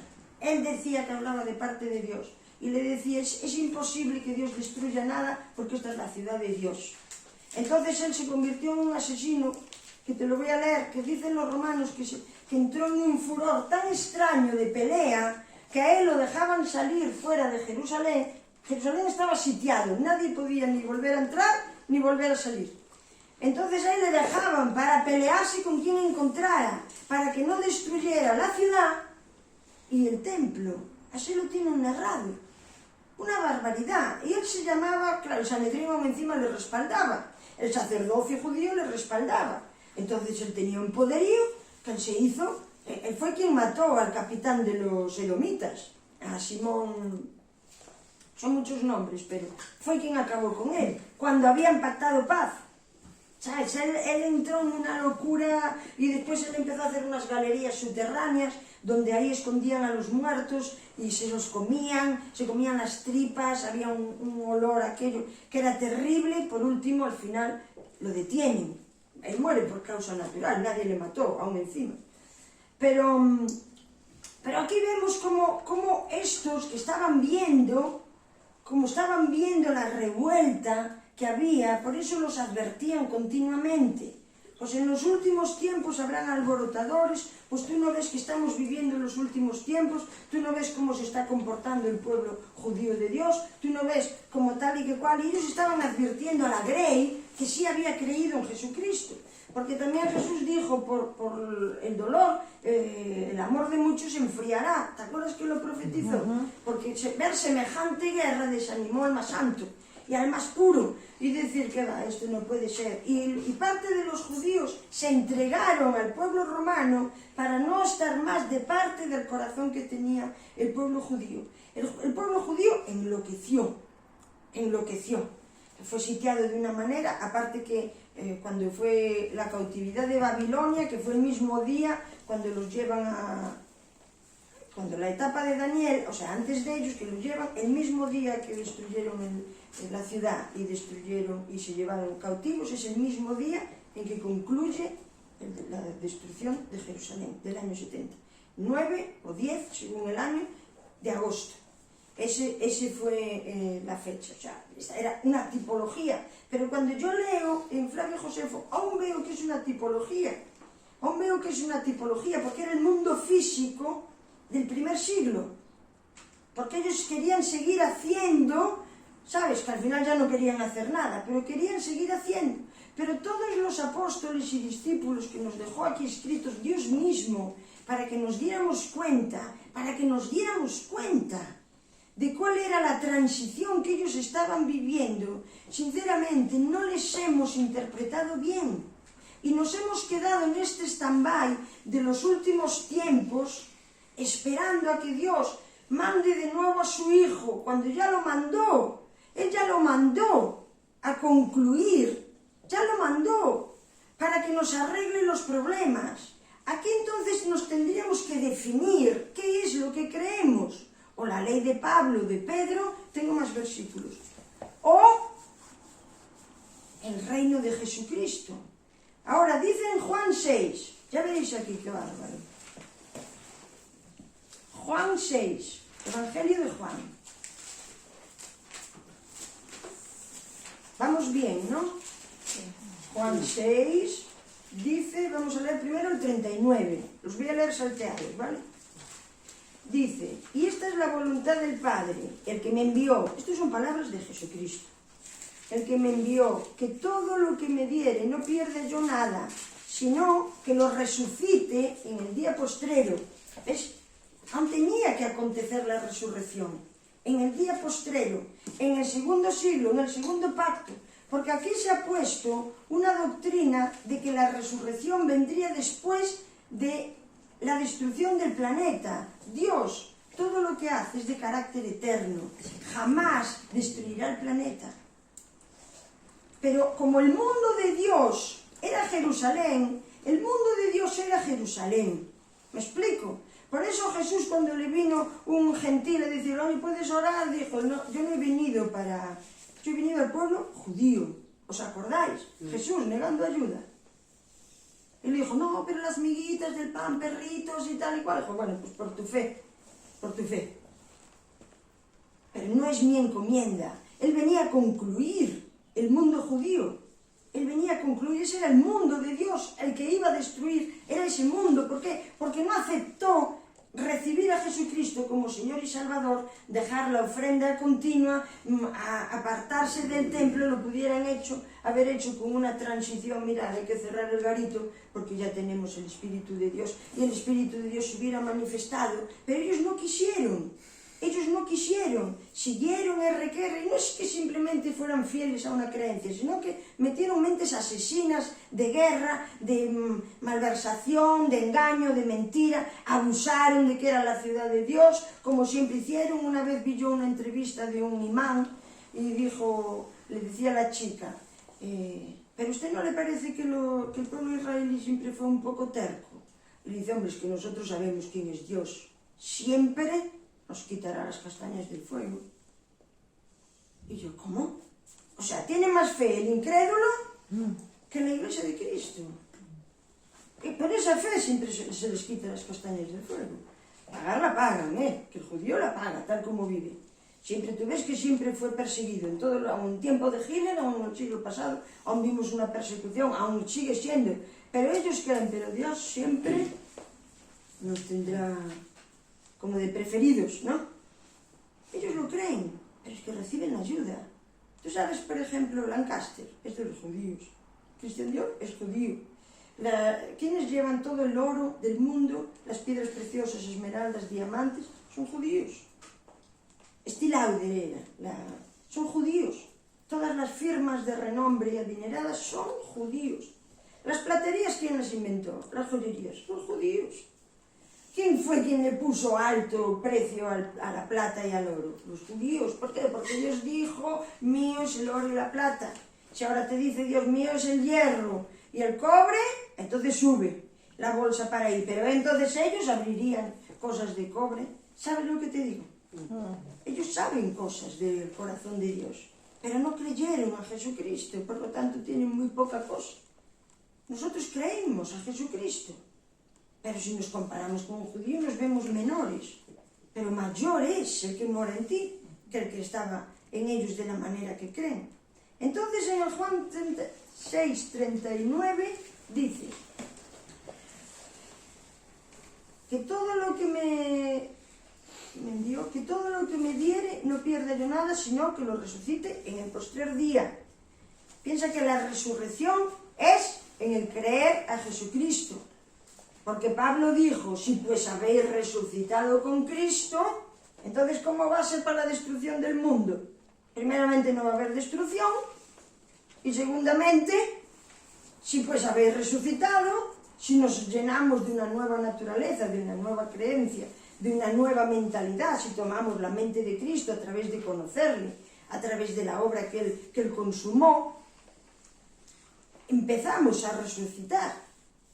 Él decía que hablaba de parte de Dios y le decía, es imposible que Dios destruya nada porque esta es la ciudad de Dios. Entonces él se convirtió en un asesino, que te lo voy a leer, que dicen los romanos que entró en un furor tan extraño de pelea que a él lo dejaban salir fuera de Jerusalén. Jerusalén estaba sitiado, nadie podía ni volver a entrar ni volver a salir. Entonces a él le dejaban para pelearse con quien encontrara, para que no destruyera la ciudad y el templo. Así lo tienen narrado. Una barbaridad. Y él se llamaba, claro, el Sanedrín encima le respaldaba, el sacerdocio judío le respaldaba. Entonces él tenía un poderío que él se hizo. Él fue quien mató al capitán de los edomitas, a Simón, son muchos nombres, pero fue quien acabó con él, cuando habían pactado paz. ¿Sabes? Él entró en una locura y después él empezó a hacer unas galerías subterráneas donde ahí escondían a los muertos y se los comían, se comían las tripas, había un olor aquello que era terrible. Por último, al final, lo detienen. Él muere por causa natural, nadie le mató, aún encima. Pero aquí vemos como estos que estaban viendo la revuelta que había, por eso los advertían continuamente. Pues en los últimos tiempos habrán alborotadores, pues tú no ves que estamos viviendo en los últimos tiempos, tú no ves cómo se está comportando el pueblo judío de Dios, tú no ves como tal y que cual, y ellos estaban advirtiendo a la Grey que sí había creído en Jesucristo. Porque también Jesús dijo, por el dolor, el amor de muchos se enfriará. ¿Te acuerdas que lo profetizó? Porque ver semejante guerra desanimó al más santo y al más puro. Y decir que va, esto no puede ser. Y parte de los judíos se entregaron al pueblo romano para no estar más de parte del corazón que tenía el pueblo judío. El pueblo judío enloqueció. Fue sitiado de una manera, aparte que cuando fue la cautividad de Babilonia, que fue el mismo día cuando los llevan cuando la etapa de Daniel, o sea, antes de ellos, que los llevan el mismo día que destruyeron la ciudad y se llevaron cautivos, es el mismo día en que concluye la destrucción de Jerusalén, del año 70. 9 o 10, según el año, de agosto. Ese fue la fecha, o sea, esa era una tipología. Pero cuando yo leo en Flavio Josefo, aún veo que es una tipología, porque era el mundo físico del primer siglo. Porque ellos querían seguir haciendo, ¿sabes? Que al final ya no querían hacer nada, pero querían seguir haciendo. Pero todos los apóstoles y discípulos que nos dejó aquí escritos Dios mismo, para que nos diéramos cuenta, de cuál era la transición que ellos estaban viviendo, sinceramente no les hemos interpretado bien y nos hemos quedado en este stand-by de los últimos tiempos esperando a que Dios mande de nuevo a su Hijo, cuando ya lo mandó. Él ya lo mandó a concluir, ya lo mandó para que nos arregle los problemas. Aquí entonces nos tendríamos que definir qué es lo que creemos. O la ley de Pablo, de Pedro, tengo más versículos. O el reino de Jesucristo. Ahora, dice en Juan 6, ya veréis aquí qué bárbaro. Juan 6, Evangelio de Juan. Vamos bien, ¿no? Juan 6, dice, vamos a leer primero el 39. Los voy a leer salteados, ¿vale? Dice, y esta es la voluntad del Padre, el que me envió. Estas son palabras de Jesucristo. El que me envió, que todo lo que me diere no pierda yo nada, sino que los resucite en el día postrero. ¿Ves? Aún tenía que acontecer la resurrección, en el día postrero, en el segundo siglo, en el segundo pacto, porque aquí se ha puesto una doctrina de que la resurrección vendría después de la destrucción del planeta. Dios, todo lo que hace es de carácter eterno, jamás destruirá el planeta. Pero como el mundo de Dios era Jerusalén, el mundo de Dios era Jerusalén. ¿Me explico? Por eso Jesús, cuando le vino un gentil a decir, oye, ¿puedes orar? Dijo, no, yo no he venido para... Yo he venido al pueblo judío. ¿Os acordáis? Jesús negando ayuda. Y le dijo, no, pero las miguitas del pan, perritos y tal y cual. Dijo, bueno, pues por tu fe. Por tu fe. Pero no es mi encomienda. Él venía a concluir el mundo judío. Él venía a concluir, ese era el mundo de Dios, el que iba a destruir, era ese mundo. ¿Por qué? Porque no aceptó recibir a Jesucristo como Señor y Salvador, dejar la ofrenda continua, apartarse del templo, lo pudieran haber hecho con una transición. Mirad, hay que cerrar el garito porque ya tenemos el Espíritu de Dios, y el Espíritu de Dios se hubiera manifestado, pero ellos no quisieron. Ellos no quisieron, siguieron RQR, y no es que simplemente fueran fieles a una creencia, sino que metieron mentes asesinas de guerra, de malversación, de engaño, de mentira, abusaron de que era la ciudad de Dios, como siempre hicieron. Una vez vi yo una entrevista de un imán y dijo, le decía a la chica, ¿pero a usted no le parece que el pueblo israelí siempre fue un poco terco? Y le dice, hombre, es que nosotros sabemos quién es Dios, siempre nos quitará las castañas del fuego. Y yo, ¿cómo? O sea, tiene más fe el incrédulo que la Iglesia de Cristo. Y por esa fe siempre se les quita las castañas del fuego. Pagar la pagan, que el judío la paga, tal como vive. Siempre tú ves que siempre fue perseguido. En todo un tiempo de Hitler, aún en el siglo pasado, aún vimos una persecución, aún sigue siendo. Pero ellos creen, pero Dios siempre nos tendrá como de preferidos, ¿no? Ellos lo creen, pero es que reciben ayuda. Tú sabes, por ejemplo, Lancaster es de los judíos, Christian Dior es judío. Quienes llevan todo el oro del mundo, las piedras preciosas, esmeraldas, diamantes, son judíos. Estée Lauder son judíos. Todas las firmas de renombre y adineradas son judíos. Las platerías, ¿quién las inventó? Las joyerías, son judíos. ¿Quién fue quien le puso alto precio a la plata y al oro? Los judíos. ¿Por qué? Porque Dios dijo, mío es el oro y la plata. Si ahora te dice Dios, mío es el hierro y el cobre, entonces sube la bolsa para ir. Pero entonces ellos abrirían cosas de cobre. ¿Sabes lo que te digo? Ellos saben cosas del corazón de Dios, pero no creyeron a Jesucristo, por lo tanto tienen muy poca cosa. Nosotros creemos a Jesucristo. Pero si nos comparamos con un judío nos vemos menores, pero mayor es el que mora en ti que el que estaba en ellos de la manera que creen. Entonces en el Juan 6:39 dice que todo lo que me envió, que todo lo que me diere no pierda yo nada, sino que lo resucite en el postrer día. Piensa que la resurrección es en el creer a Jesucristo. Porque Pablo dijo, si pues habéis resucitado con Cristo, entonces ¿cómo va a ser para la destrucción del mundo? Primeramente no va a haber destrucción, y segundamente, si pues habéis resucitado, si nos llenamos de una nueva naturaleza, de una nueva creencia, de una nueva mentalidad, si tomamos la mente de Cristo a través de conocerle, a través de la obra que él consumó, empezamos a resucitar.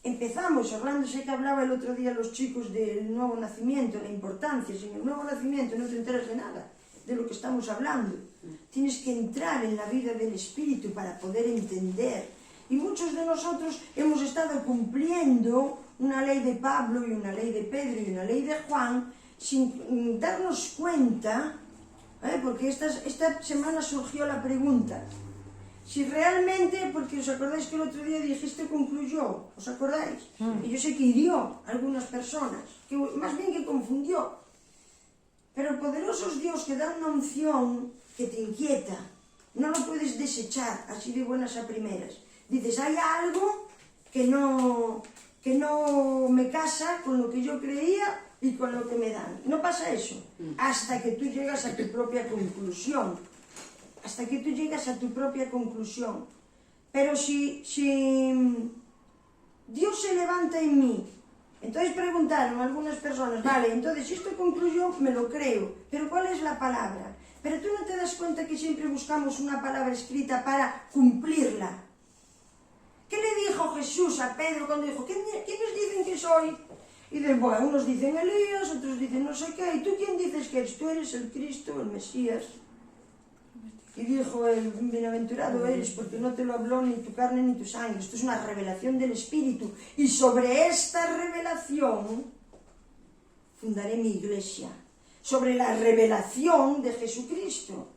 Empezamos, Orlando sé que hablaba el otro día a los chicos del nuevo nacimiento, la importancia. Sin el nuevo nacimiento no te enteras de nada, de lo que estamos hablando. Tienes que entrar en la vida del Espíritu para poder entender. Y muchos de nosotros hemos estado cumpliendo una ley de Pablo y una ley de Pedro y una ley de Juan sin darnos cuenta, porque esta semana surgió la pregunta. Si realmente, porque os acordáis que el otro día dije, esto concluyó, ¿os acordáis? Y yo sé que hirió a algunas personas, que más bien que confundió. Pero el poderoso es Dios que da una unción que te inquieta. No lo puedes desechar así de buenas a primeras. Dices, hay algo que no me casa con lo que yo creía y con lo que me dan. No pasa eso, hasta que tú llegas a tu propia conclusión. Hasta que tú llegas a tu propia conclusión. Pero si Dios se levanta en mí, entonces preguntaron algunas personas, vale, entonces si esto concluyó, me lo creo, pero ¿cuál es la palabra? Pero tú no te das cuenta que siempre buscamos una palabra escrita para cumplirla. ¿Qué le dijo Jesús a Pedro cuando dijo, ¿quiénes dicen que soy? Y dice, bueno, unos dicen Elías, otros dicen no sé qué, ¿y tú quién dices que eres? Tú eres el Cristo, el Mesías. Y dijo, el bienaventurado eres porque no te lo habló ni tu carne ni tu sangre. Esto es una revelación del Espíritu. Y sobre esta revelación fundaré mi iglesia. Sobre la revelación de Jesucristo.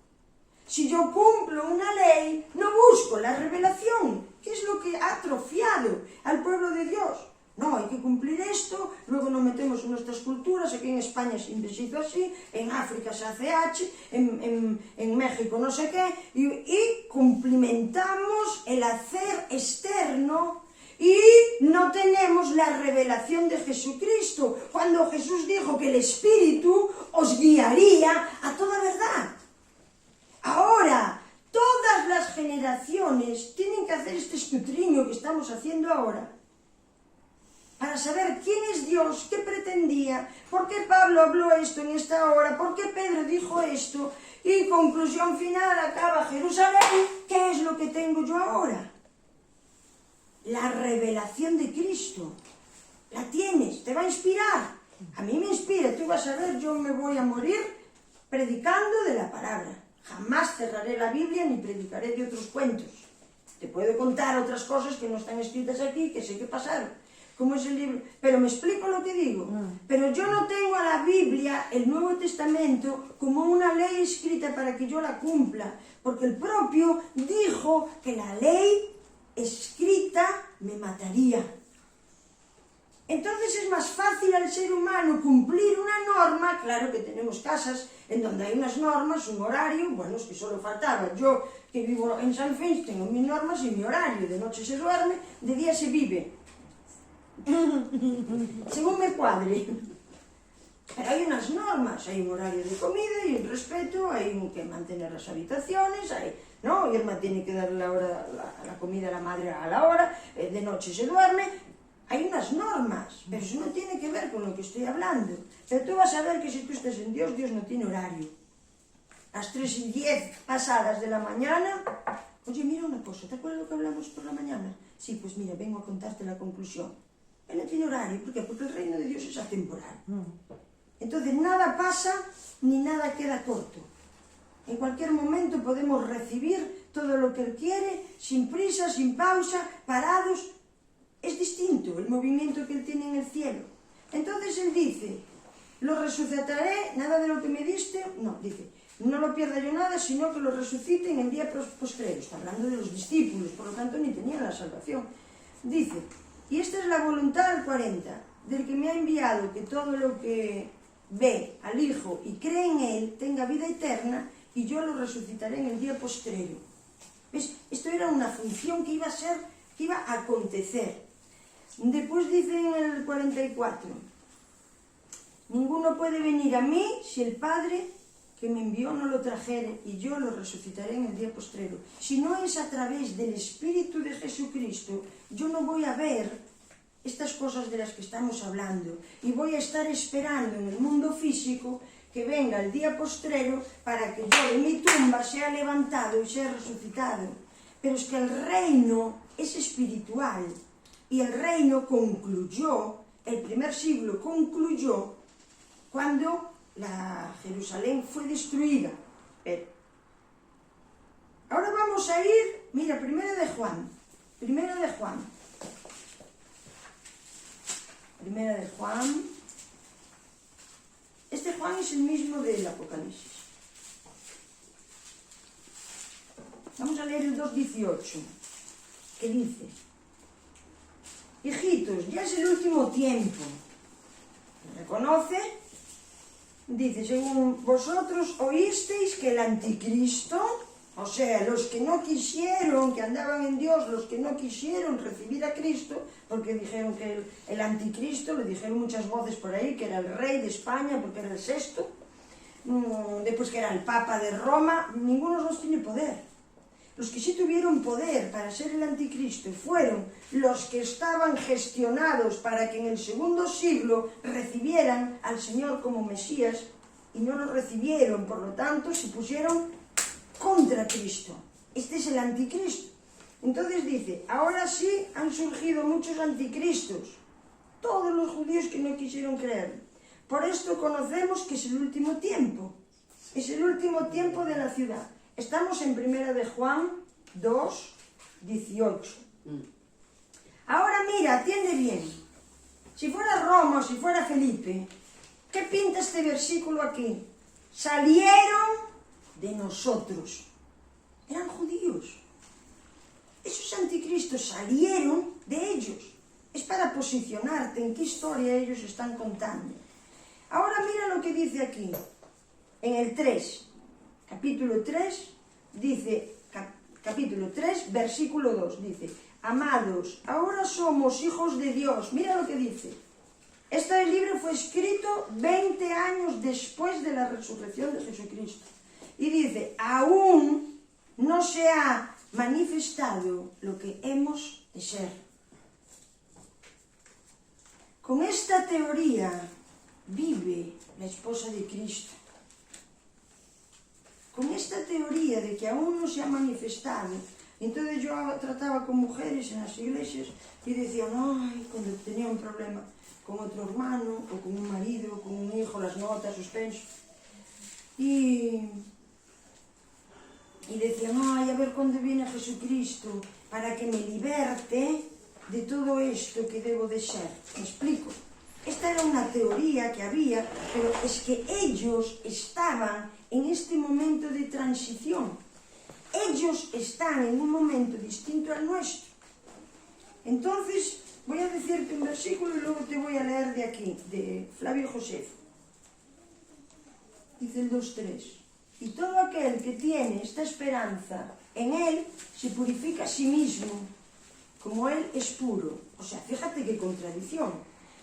Si yo cumplo una ley, no busco la revelación. ¿Qué es lo que ha atrofiado al pueblo de Dios? No, hay que cumplir esto, luego nos metemos en nuestras culturas, aquí en España siempre se hizo así, en África se hace H, en México no sé qué, y cumplimentamos el hacer externo y no tenemos la revelación de Jesucristo, cuando Jesús dijo que el Espíritu os guiaría a toda verdad. Ahora, todas las generaciones tienen que hacer este escrutinio que estamos haciendo ahora, para saber quién es Dios, qué pretendía, por qué Pablo habló esto en esta hora, por qué Pedro dijo esto, y conclusión final, acaba Jerusalén, ¿qué es lo que tengo yo ahora? La revelación de Cristo. La tienes, te va a inspirar. A mí me inspira, tú vas a ver, yo me voy a morir predicando de la palabra. Jamás cerraré la Biblia ni predicaré de otros cuentos. Te puedo contar otras cosas que no están escritas aquí, que sé que pasaron. ¿Cómo es el libro? Pero me explico lo que digo. Pero yo no tengo a la Biblia, el Nuevo Testamento, como una ley escrita para que yo la cumpla. Porque el propio dijo que la ley escrita me mataría. Entonces es más fácil al ser humano cumplir una norma. Claro que tenemos casas en donde hay unas normas, un horario, bueno, es que solo faltaba. Yo que vivo en San Félix tengo mis normas y mi horario. De noche se duerme, de día se vive. Según me cuadre. Pero hay unas normas, hay un horario de comida, hay un respeto, hay que mantener las habitaciones, ¿no? Irma tiene que dar la comida a la madre a la hora, de noche se duerme. Hay unas normas, pero eso no tiene que ver con lo que estoy hablando. Pero tú vas a ver que si tú estás en Dios, Dios no tiene horario. Las 3:10 pasadas de la mañana, oye, mira una cosa, ¿te acuerdas lo que hablamos por la mañana? Sí, pues mira, vengo a contarte la conclusión. Él no tiene horario, ¿por qué? Porque el reino de Dios es atemporal. Entonces nada pasa ni nada queda corto. En cualquier momento podemos recibir todo lo que Él quiere, sin prisa, sin pausa, parados. Es distinto el movimiento que Él tiene en el cielo. Entonces Él dice, lo resucitaré, nada de lo que me diste, no, dice, no lo pierda yo nada, sino que lo resucite en el día postrero. Está hablando de los discípulos, por lo tanto ni tenían la salvación. Dice, y esta es la voluntad del 40, del que me ha enviado, que todo lo que ve al Hijo y cree en Él tenga vida eterna, y yo lo resucitaré en el día postrero. ¿Ves? Esto era una función que iba a acontecer. Después dice en el 44, ninguno puede venir a mí si el Padre que me envió no lo trajere, y yo lo resucitaré en el día postrero. Si no es a través del Espíritu de Jesucristo, yo no voy a ver estas cosas de las que estamos hablando, y voy a estar esperando en el mundo físico que venga el día postrero para que yo de mi tumba sea levantado y sea resucitado. Pero es que el reino es espiritual, y el reino concluyó, el primer siglo concluyó cuando la Jerusalén fue destruida. Pero ahora vamos a ir, mira, primero de Juan. Este Juan es el mismo del Apocalipsis. Vamos a leer el 2:18, que dice, hijitos, ya es el último tiempo. ¿Reconoce? Dice, según vosotros oísteis que el anticristo O sea, los que no quisieron, que andaban en Dios, los que no quisieron recibir a Cristo, porque dijeron que el anticristo, le dijeron muchas voces por ahí, que era el rey de España, porque era el sexto, después que era el papa de Roma, ninguno de los dos tiene poder. Los que sí tuvieron poder para ser el anticristo fueron los que estaban gestionados para que en el segundo siglo recibieran al Señor como Mesías, y no lo recibieron, por lo tanto se pusieron contra Cristo. Este es el anticristo. Entonces dice, ahora sí han surgido muchos anticristos, todos los judíos que no quisieron creer. Por esto conocemos que es el último tiempo, es el último tiempo de la ciudad. Estamos en 1 de Juan 2, 18. Ahora mira, atiende bien. Si fuera Roma o si fuera Felipe, ¿qué pinta este versículo aquí? Salieron de nosotros. Eran judíos. Esos anticristos salieron de ellos. Es para posicionarte en qué historia ellos están contando. Ahora mira lo que dice aquí, en el 3, capítulo 3, dice, capítulo 3, versículo 2, dice, amados, ahora somos hijos de Dios. Mira lo que dice. Este libro fue escrito 20 años después de la resurrección de Jesucristo. Y dice, aún no se ha manifestado lo que hemos de ser. Con esta teoría vive la esposa de Cristo. Con esta teoría de que aún no se ha manifestado. Entonces yo trataba con mujeres en las iglesias y decían, ay, cuando tenía un problema con otro hermano, o con un marido, o con un hijo, las notas, suspenso. Y decían, ay, a ver cuándo viene Jesucristo para que me liberte de todo esto que debo de ser. ¿Me explico? Esta era una teoría que había, pero es que ellos estaban en este momento de transición. Ellos están en un momento distinto al nuestro. Entonces, voy a decirte un versículo y luego te voy a leer de aquí, de Flavio Josefo. Dice el 2:3. Y todo aquel que tiene esta esperanza en él se purifica a sí mismo, como él es puro. O sea, fíjate qué contradicción.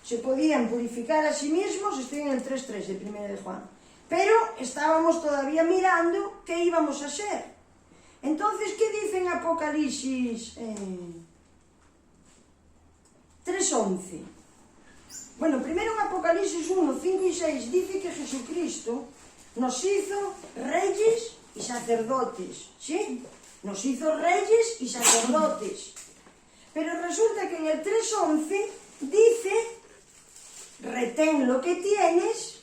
Se podían purificar a sí mismos, estoy en el 3:3 de 1 de Juan. Pero estábamos todavía mirando qué íbamos a ser. Entonces, ¿qué dice en Apocalipsis 3:11? Bueno, primero en Apocalipsis 1, 5 y 6 dice que Jesucristo nos hizo reyes y sacerdotes, ¿sí? Nos hizo reyes y sacerdotes. Pero resulta que en el 3:11 dice, retén lo que tienes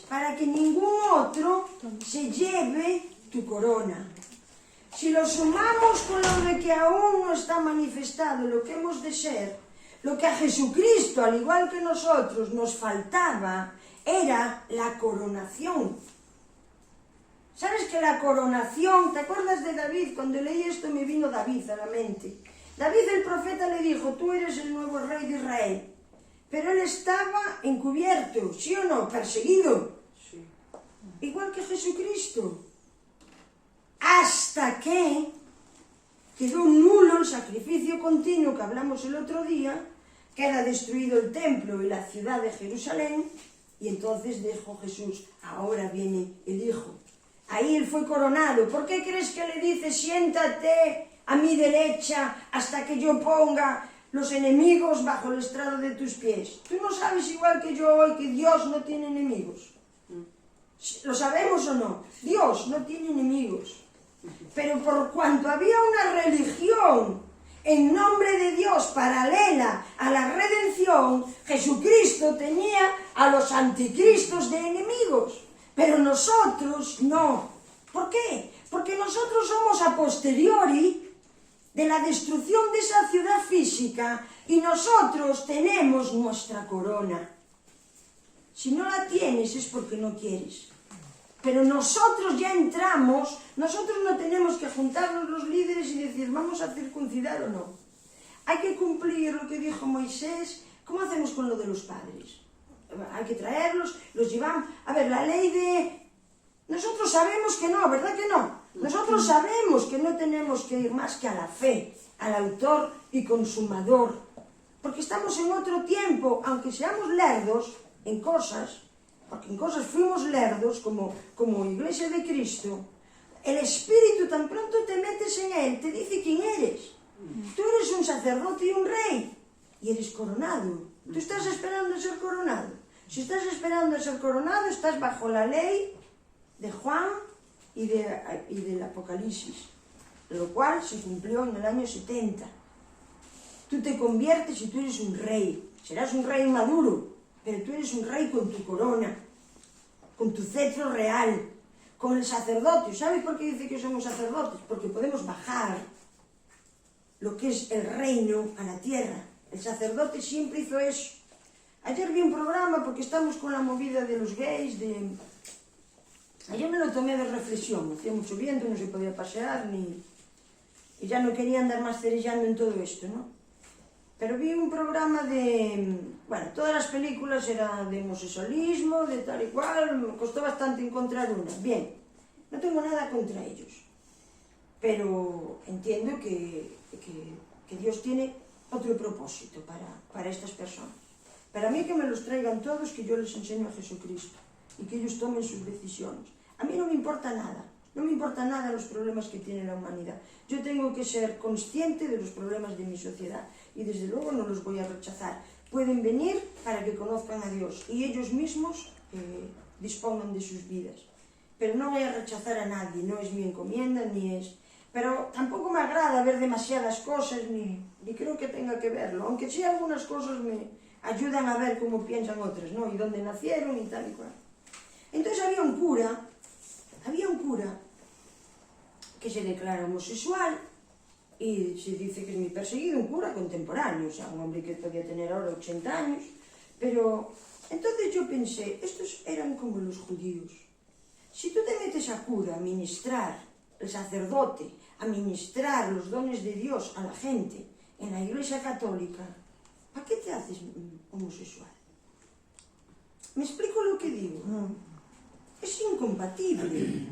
para que ningún otro se lleve tu corona. Si lo sumamos con lo de que aún no está manifestado lo que hemos de ser, lo que a Jesucristo, al igual que nosotros, nos faltaba, era la coronación. ¿Sabes que la coronación, te acuerdas de David? Cuando leí esto me vino David a la mente. David el profeta le dijo, tú eres el nuevo rey de Israel. Pero él estaba encubierto, ¿sí o no? Perseguido. Sí. Igual que Jesucristo. Hasta que quedó nulo el sacrificio continuo que hablamos el otro día, queda destruido el templo y la ciudad de Jerusalén, y entonces dijo Jesús, ahora viene el Hijo. Ahí él fue coronado. ¿Por qué crees que le dice, siéntate a mi derecha hasta que yo ponga los enemigos bajo el estrado de tus pies? Tú no sabes igual que yo hoy que Dios no tiene enemigos. ¿Lo sabemos o no? Dios no tiene enemigos. Pero por cuanto había una religión en nombre de Dios paralela a la redención, Jesucristo tenía a los anticristos de enemigos. Pero nosotros no. ¿Por qué? Porque nosotros somos a posteriori de la destrucción de esa ciudad física y nosotros tenemos nuestra corona. Si no la tienes es porque no quieres. Pero nosotros ya entramos, nosotros no tenemos que juntarnos los líderes y decir, vamos a circuncidar o no. Hay que cumplir lo que dijo Moisés. ¿Cómo hacemos con lo de los padres? Hay que traerlos, los llevamos. A ver, la ley Nosotros sabemos que no, ¿verdad que no? Nosotros sabemos que no tenemos que ir más que a la fe, al autor y consumador, porque estamos en otro tiempo, aunque seamos lerdos en cosas, porque en cosas fuimos lerdos como Iglesia de Cristo, el Espíritu tan pronto te metes en él, te dice quién eres. Tú eres un sacerdote y un rey, y eres coronado. ¿Tú estás esperando a ser coronado? Si estás esperando a ser coronado, estás bajo la ley de Juan y del Apocalipsis, lo cual se cumplió en el año 70. Tú te conviertes y tú eres un rey. Serás un rey maduro, pero tú eres un rey con tu corona, con tu cetro real, con el sacerdote. ¿Sabes por qué dice que somos sacerdotes? Porque podemos bajar lo que es el reino a la tierra. El sacerdote siempre hizo eso. Ayer vi un programa, porque estamos con la movida de los gays, ayer me lo tomé de reflexión, hacía mucho viento, no se podía pasear, y ya no quería andar más cerillando en todo esto, ¿no? Pero vi un programa todas las películas eran de homosexualismo, de tal y cual, me costó bastante encontrar una. Bien, no tengo nada contra ellos, pero entiendo que Dios tiene otro propósito para estas personas. Para mí que me los traigan todos, que yo les enseño a Jesucristo y que ellos tomen sus decisiones. A mí no me importa nada los problemas que tiene la humanidad. Yo tengo que ser consciente de los problemas de mi sociedad y desde luego no los voy a rechazar. Pueden venir para que conozcan a Dios y ellos mismos dispongan de sus vidas. Pero no voy a rechazar a nadie, no es mi encomienda, Pero tampoco me agrada ver demasiadas cosas, ni creo que tenga que verlo, aunque sí algunas cosas me ayudan a ver cómo piensan otras, ¿no? Y dónde nacieron y tal y cual. Entonces había un cura que se declara homosexual y se dice que es muy perseguido, un cura contemporáneo, o sea, un hombre que podía tener ahora 80 años, pero entonces yo pensé, estos eran como los judíos. Si tú te metes a cura, a ministrar, el sacerdote, a ministrar los dones de Dios a la gente en la Iglesia Católica, ¿para qué te haces homosexual? ¿Me explico lo que digo? Es incompatible.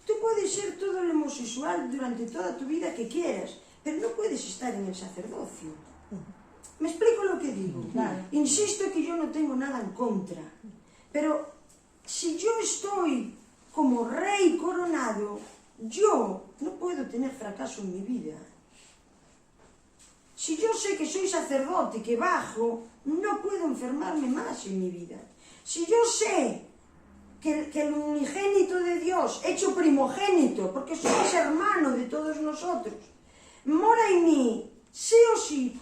Tú puedes ser todo el homosexual durante toda tu vida que quieras, pero no puedes estar en el sacerdocio. ¿Me explico lo que digo? Claro. Insisto que yo no tengo nada en contra, pero si yo estoy como rey coronado, yo no puedo tener fracaso en mi vida. Si yo sé que soy sacerdote, que bajo, no puedo enfermarme más en mi vida. Si yo sé que el unigénito de Dios, hecho primogénito, porque somos hermano de todos nosotros, mora en mí, sí o sí,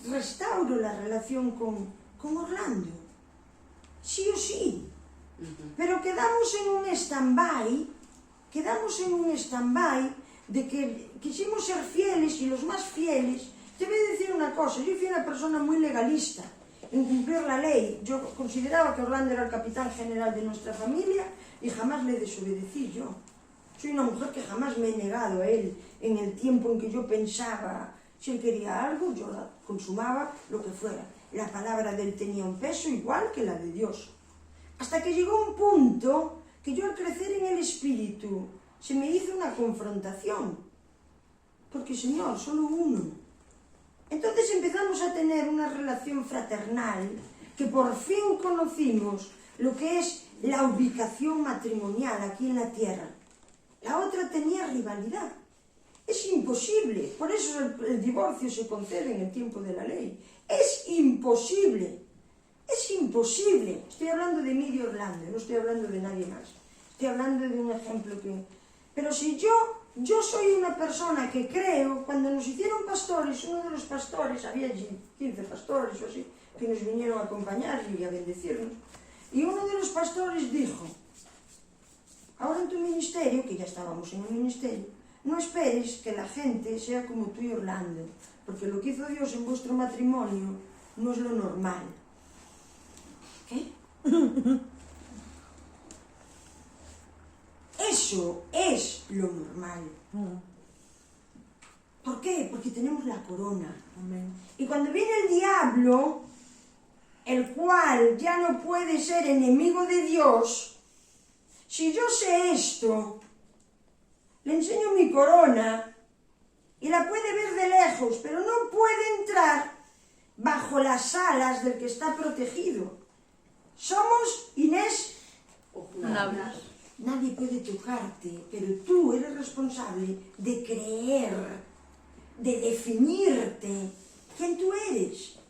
restauro la relación con Orlando. Sí o sí. Pero quedamos en un stand-by de que quisimos ser fieles y los más fieles. Te voy a decir una cosa, yo fui una persona muy legalista en cumplir la ley. Yo consideraba que Orlando era el capitán general de nuestra familia y jamás le desobedecí yo. Soy una mujer que jamás me he negado a él en el tiempo en que yo pensaba, si él quería algo, yo la consumaba, lo que fuera. La palabra de él tenía un peso igual que la de Dios. Hasta que llegó un punto que yo al crecer en el espíritu se me hizo una confrontación. Porque Señor, solo uno. Entonces empezamos a tener una relación fraternal que por fin conocimos lo que es la ubicación matrimonial aquí en la tierra. La otra tenía rivalidad. Es imposible. Por eso el divorcio se concede en el tiempo de la ley. Es imposible. Es imposible. Estoy hablando de mí y de Orlando, no estoy hablando de nadie más. Estoy hablando de un ejemplo que... Pero si yo soy una persona que creo, cuando nos hicieron pastores, uno de los pastores, había 15 pastores o así, que nos vinieron a acompañar y a bendecirnos, y uno de los pastores dijo, ahora en tu ministerio, que ya estábamos en el ministerio, no esperes que la gente sea como tú y Orlando, porque lo que hizo Dios en vuestro matrimonio no es lo normal. ¿Qué? Eso es lo normal. ¿Por qué? Porque tenemos la corona. Amén. Y cuando viene el diablo, el cual ya no puede ser enemigo de Dios, si yo sé esto, le enseño mi corona y la puede ver de lejos, pero no puede entrar bajo las alas del que está protegido. Somos, Inés, Nables. nadie puede tocarte, pero tú eres responsable de creer, de definirte quién tú eres.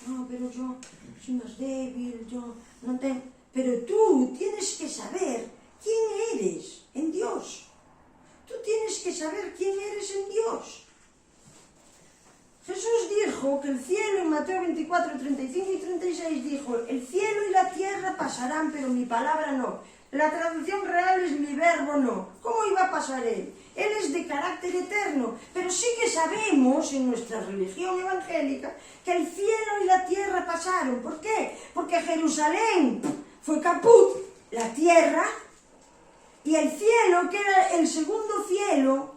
No, pero yo soy más débil, yo no tengo... Pero tú tienes que saber quién eres en Dios. Tú tienes que saber quién eres en Dios. Jesús dijo que el cielo, en Mateo 24, 35 y 36, dijo, el cielo y la tierra pasarán, pero mi palabra no. La traducción real es mi verbo no. ¿Cómo iba a pasar él? Él es de carácter eterno, pero sí que sabemos en nuestra religión evangélica que el cielo y la tierra pasaron. ¿Por qué? Porque Jerusalén fue caput, la tierra, y el cielo, que era el segundo cielo,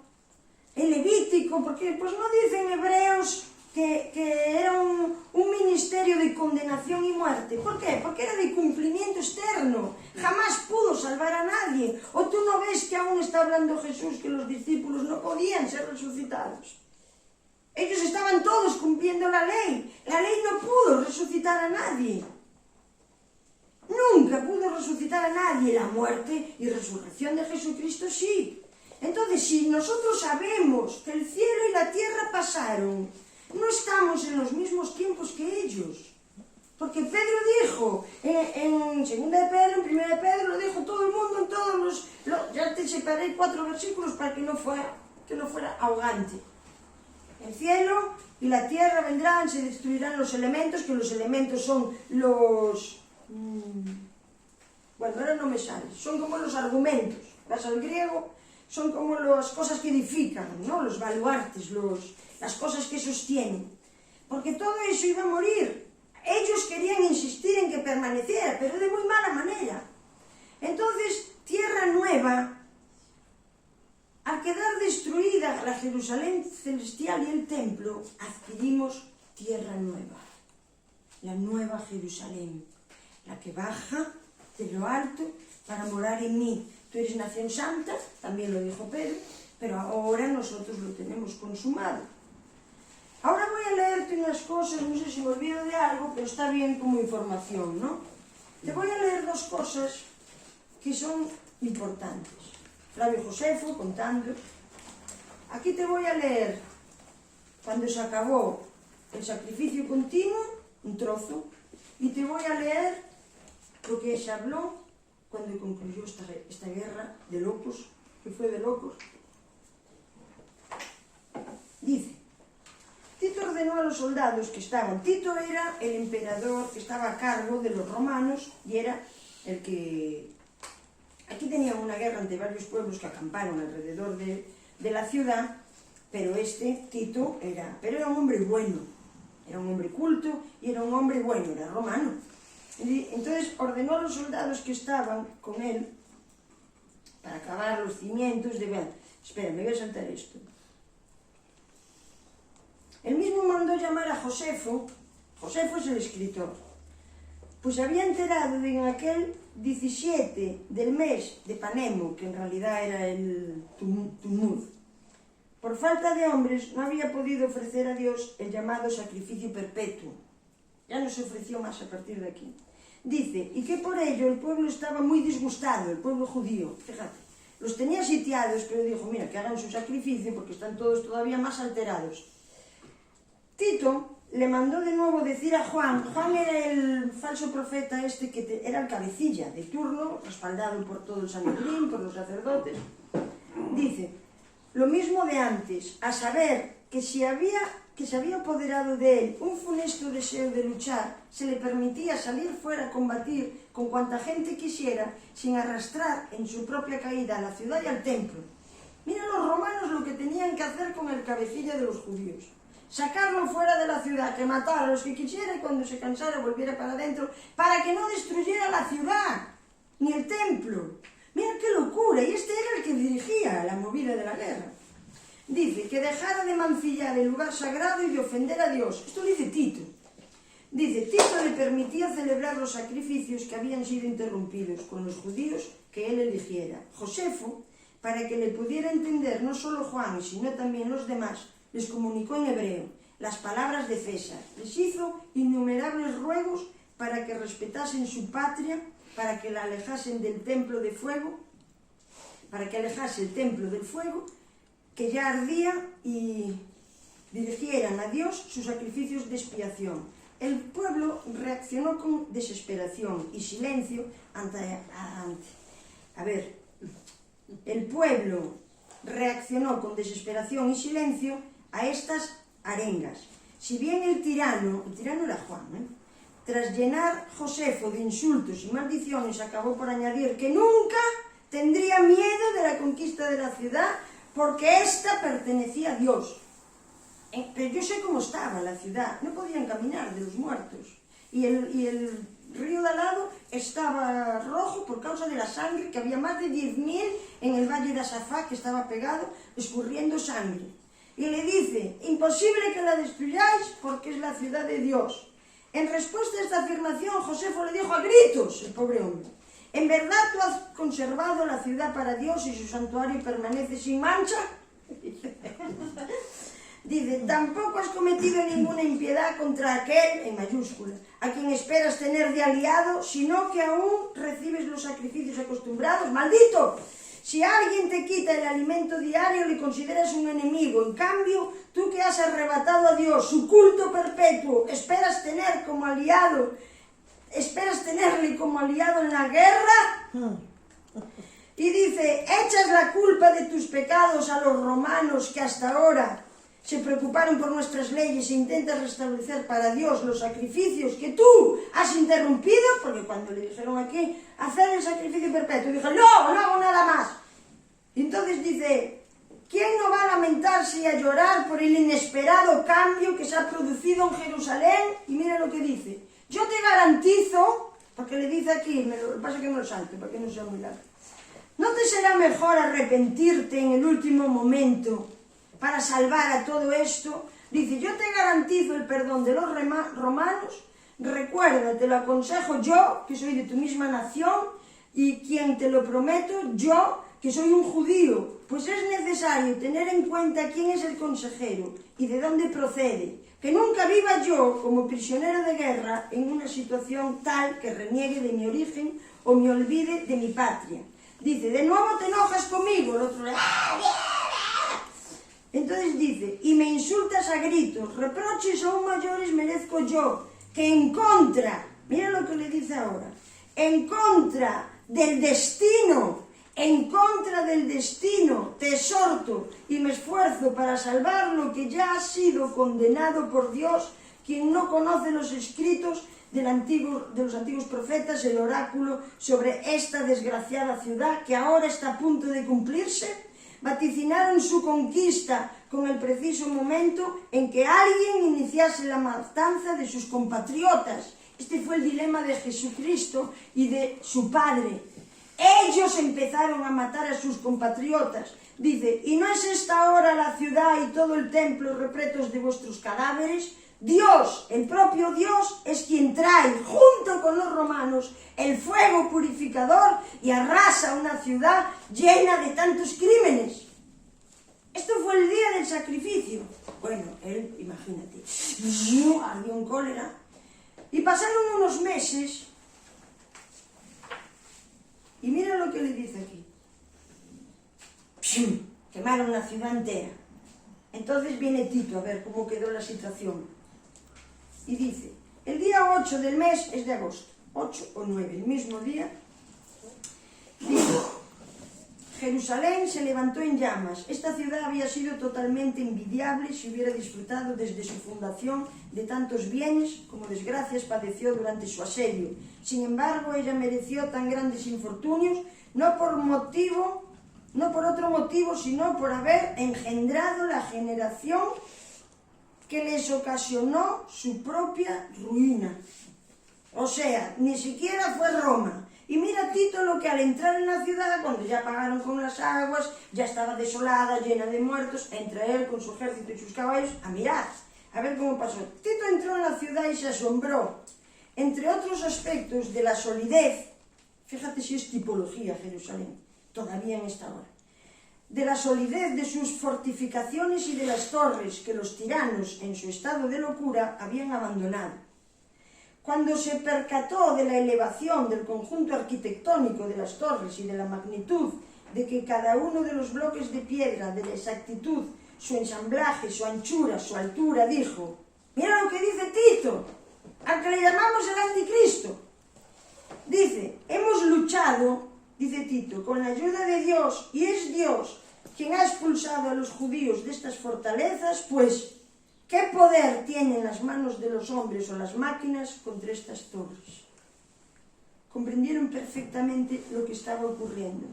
el levítico, porque pues no dicen Hebreos que era un ministerio de condenación y muerte. ¿Por qué? Porque era de cumplimiento externo. Jamás pudo salvar a nadie. ¿O tú no ves que aún está hablando Jesús que los discípulos no podían ser resucitados? Ellos estaban todos cumpliendo la ley. La ley no pudo resucitar a nadie. Nunca pudo resucitar a nadie. La muerte y resurrección de Jesucristo sí. Entonces, si nosotros sabemos que el cielo y la tierra pasaron, no estamos en los mismos tiempos que ellos. Porque Pedro dijo, en 2 de Pedro, en 1 de Pedro, lo dijo todo el mundo en todos los... Ya te separé 4 versículos para que no fuera ahogante. El cielo y la tierra vendrán, se destruirán los elementos, que los elementos son los... Bueno, ahora no me sale. Son como los argumentos. Vas al griego, son como las cosas que edifican, ¿no? Los baluartes, las cosas que sostienen. Porque todo eso iba a morir. Ellos querían insistir en que permaneciera, pero de muy mala manera. Entonces, tierra nueva, al quedar destruida la Jerusalén celestial y el templo, adquirimos tierra nueva. La nueva Jerusalén, la que baja de lo alto para morar en mí. Tú eres nación santa, también lo dijo Pedro, pero ahora nosotros lo tenemos consumado. Ahora voy a leerte unas cosas, no sé si me olvido de algo, pero está bien como información, ¿no? Te voy a leer 2 cosas que son importantes. Flavio Josefo contando. Aquí te voy a leer cuando se acabó el sacrificio continuo, un trozo, y te voy a leer lo que se habló cuando concluyó esta guerra de locos, que fue de locos. Dice, Tito ordenó a los soldados que estaban... Tito era el emperador que estaba a cargo de los romanos y era el que... Aquí tenían una guerra entre varios pueblos que acamparon alrededor de la ciudad, pero Tito era un hombre bueno, era un hombre culto y era un hombre bueno, era romano. Entonces ordenó a los soldados que estaban con él para acabar los cimientos de... Bueno, espera, me voy a saltar esto. Él mismo mandó llamar a Josefo. Josefo es el escritor. Pues había enterado de en aquel 17 del mes de Panemo, que en realidad era el Tumuz, por falta de hombres no había podido ofrecer a Dios el llamado sacrificio perpetuo. Ya no se ofreció más a partir de aquí. Dice, y que por ello el pueblo estaba muy disgustado, el pueblo judío, fíjate. Los tenía sitiados, pero dijo, mira, que hagan su sacrificio porque están todos todavía más alterados. Tito le mandó de nuevo decir a Juan era el falso profeta era el cabecilla de turno, respaldado por todo el Sanedrín, por los sacerdotes. Dice, lo mismo de antes, a saber que se había apoderado de él un funesto deseo de luchar, se le permitía salir fuera a combatir con cuanta gente quisiera, sin arrastrar en su propia caída a la ciudad y al templo. Mira los romanos lo que tenían que hacer con el cabecilla de los judíos. Sacarlo fuera de la ciudad, que matara a los que quisiera y cuando se cansara volviera para adentro, para que no destruyera la ciudad, ni el templo. Mira qué locura, y era el que dirigía la movida de la guerra. Dice que dejara de mancillar el lugar sagrado y de ofender a Dios. Esto lo dice Tito. Dice, Tito le permitía celebrar los sacrificios que habían sido interrumpidos con los judíos que él eligiera. Josefo, para que le pudiera entender no solo Juan, sino también los demás, les comunicó en hebreo las palabras de César. Les hizo innumerables ruegos para que respetasen su patria, para que la alejasen del templo de fuego, para que alejase el templo del fuego, que ya ardía, y dirigieran a Dios sus sacrificios de expiación. El pueblo reaccionó con desesperación y silencio el pueblo reaccionó con desesperación y silencio a estas arengas. Si bien el tirano era Juan, tras llenar Josefo de insultos y maldiciones, acabó por añadir que nunca tendría miedo de la conquista de la ciudad porque ésta pertenecía a Dios. Pero yo sé cómo estaba la ciudad, no podían caminar de los muertos. Y el río de al lado estaba rojo por causa de la sangre, que había más de 10.000 en el valle de Asafá, que estaba pegado, escurriendo sangre. Y le dice, imposible que la destruyáis porque es la ciudad de Dios. En respuesta a esta afirmación, Josefo le dijo a gritos, el pobre hombre, ¿en verdad tú has conservado la ciudad para Dios y su santuario permanece sin mancha? Dice, tampoco has cometido ninguna impiedad contra aquel, en mayúscula, a quien esperas tener de aliado, sino que aún recibes los sacrificios acostumbrados. ¡Maldito! Si alguien te quita el alimento diario, le consideras un enemigo. En cambio, tú que has arrebatado a Dios su culto perpetuo, esperas tenerle como aliado en la guerra. Y dice, echas la culpa de tus pecados a los romanos que hasta ahora se preocuparon por nuestras leyes e intentas restablecer para Dios los sacrificios que tú has interrumpido, porque cuando le dijeron aquí, hacer el sacrificio perpetuo, dijo, no hago nada más. Y entonces dice, ¿quién no va a lamentarse y a llorar por el inesperado cambio que se ha producido en Jerusalén? Y mira lo que dice, yo te garantizo, porque le dice aquí, lo que pasa es que me lo salte, para que no sea muy largo, ¿no te será mejor arrepentirte en el último momento para salvar a todo esto? Dice, yo te garantizo el perdón de los romanos, recuerda, te lo aconsejo yo, que soy de tu misma nación, y quien te lo prometo, yo, que soy un judío, pues es necesario tener en cuenta quién es el consejero y de dónde procede, que nunca viva yo como prisionero de guerra en una situación tal que reniegue de mi origen o me olvide de mi patria. Dice, de nuevo te enojas conmigo, el otro, entonces dice, y me insultas a gritos, reproches aún mayores merezco yo, que en contra, mira lo que le dice ahora, en contra del destino te exhorto y me esfuerzo para salvar lo que ya ha sido condenado por Dios, quien no conoce los escritos de los antiguos profetas, el oráculo sobre esta desgraciada ciudad que ahora está a punto de cumplirse. Vaticinaron su conquista con el preciso momento en que alguien iniciase la matanza de sus compatriotas. Este fue el dilema de Jesucristo y de su Padre. Ellos empezaron a matar a sus compatriotas. Dice, ¿y no es esta ahora la ciudad y todo el templo repletos de vuestros cadáveres? Dios, el propio Dios, es quien trae, junto con los romanos, el fuego purificador y arrasa una ciudad llena de tantos crímenes. Esto fue el día del sacrificio. Bueno, él, imagínate, ardió en cólera. Y pasaron unos meses, y mira lo que le dice aquí. Quemaron la ciudad entera. Entonces viene Tito a ver cómo quedó la situación. Y dice, el día 8 del mes es de agosto, 8 o 9, el mismo día, dice, Jerusalén se levantó en llamas. Esta ciudad había sido totalmente envidiable si hubiera disfrutado desde su fundación de tantos bienes como desgracias padeció durante su asedio. Sin embargo, ella mereció tan grandes infortunios, no por otro motivo, sino por haber engendrado la generación que les ocasionó su propia ruina. O sea, ni siquiera fue Roma. Y mira Tito lo que al entrar en la ciudad, cuando ya apagaron con las aguas, ya estaba desolada, llena de muertos, entra él con su ejército y sus caballos a mirar, a ver cómo pasó. Tito entró en la ciudad y se asombró, entre otros aspectos, de la solidez, fíjate si es tipología Jerusalén, todavía en esta hora, de la solidez de sus fortificaciones y de las torres que los tiranos, en su estado de locura, habían abandonado. Cuando se percató de la elevación del conjunto arquitectónico de las torres y de la magnitud de que cada uno de los bloques de piedra, de la exactitud, su ensamblaje, su anchura, su altura, dijo: mira lo que dice Tito, al que le llamamos el anticristo. Dice: hemos luchado, dice Tito, con la ayuda de Dios, y es Dios quien ha expulsado a los judíos de estas fortalezas, pues ¿qué poder tienen las manos de los hombres o las máquinas contra estas torres? Comprendieron perfectamente lo que estaba ocurriendo.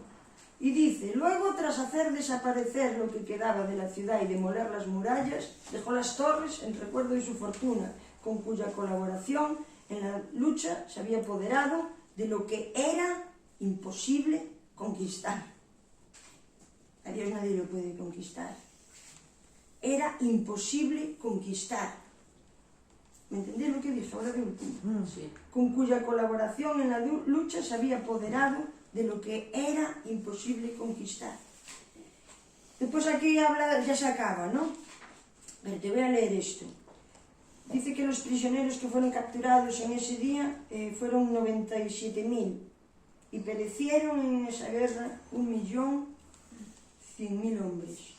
Y dice: luego, tras hacer desaparecer lo que quedaba de la ciudad y demoler las murallas, dejó las torres en recuerdo de su fortuna, con cuya colaboración en la lucha se había apoderado de lo que era imposible conquistar. A Dios nadie lo puede conquistar. Era imposible conquistar. ¿Me entendéis lo que dije ahora de último? Sí. Con cuya colaboración en la lucha se había apoderado de lo que era imposible conquistar. Después aquí habla, ya se acaba, ¿no? Pero te voy a leer esto. Dice que los prisioneros que fueron capturados en ese día fueron 97.000 y perecieron en esa guerra 1.100.000 hombres.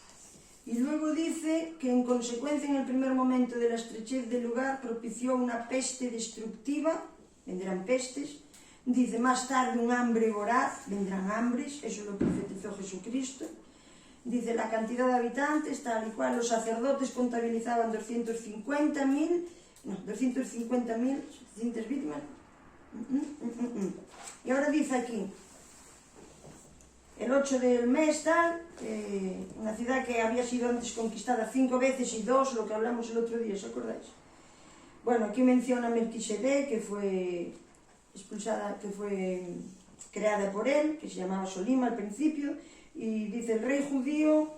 Y luego dice que en consecuencia, en el primer momento de la estrechez del lugar, propició una peste destructiva, vendrán pestes. Dice: más tarde un hambre voraz, vendrán hambres, eso lo profetizó Jesucristo. Dice: la cantidad de habitantes, tal y cual, los sacerdotes contabilizaban 250.000 víctimas. Y ahora dice aquí, el 8 del mes, tal, una ciudad que había sido antes conquistada 5 veces y 2, lo que hablamos el otro día, ¿os acordáis? Bueno, aquí menciona Melquisedec, que fue expulsada, que fue creada por él, que se llamaba Solima al principio, y dice: el rey judío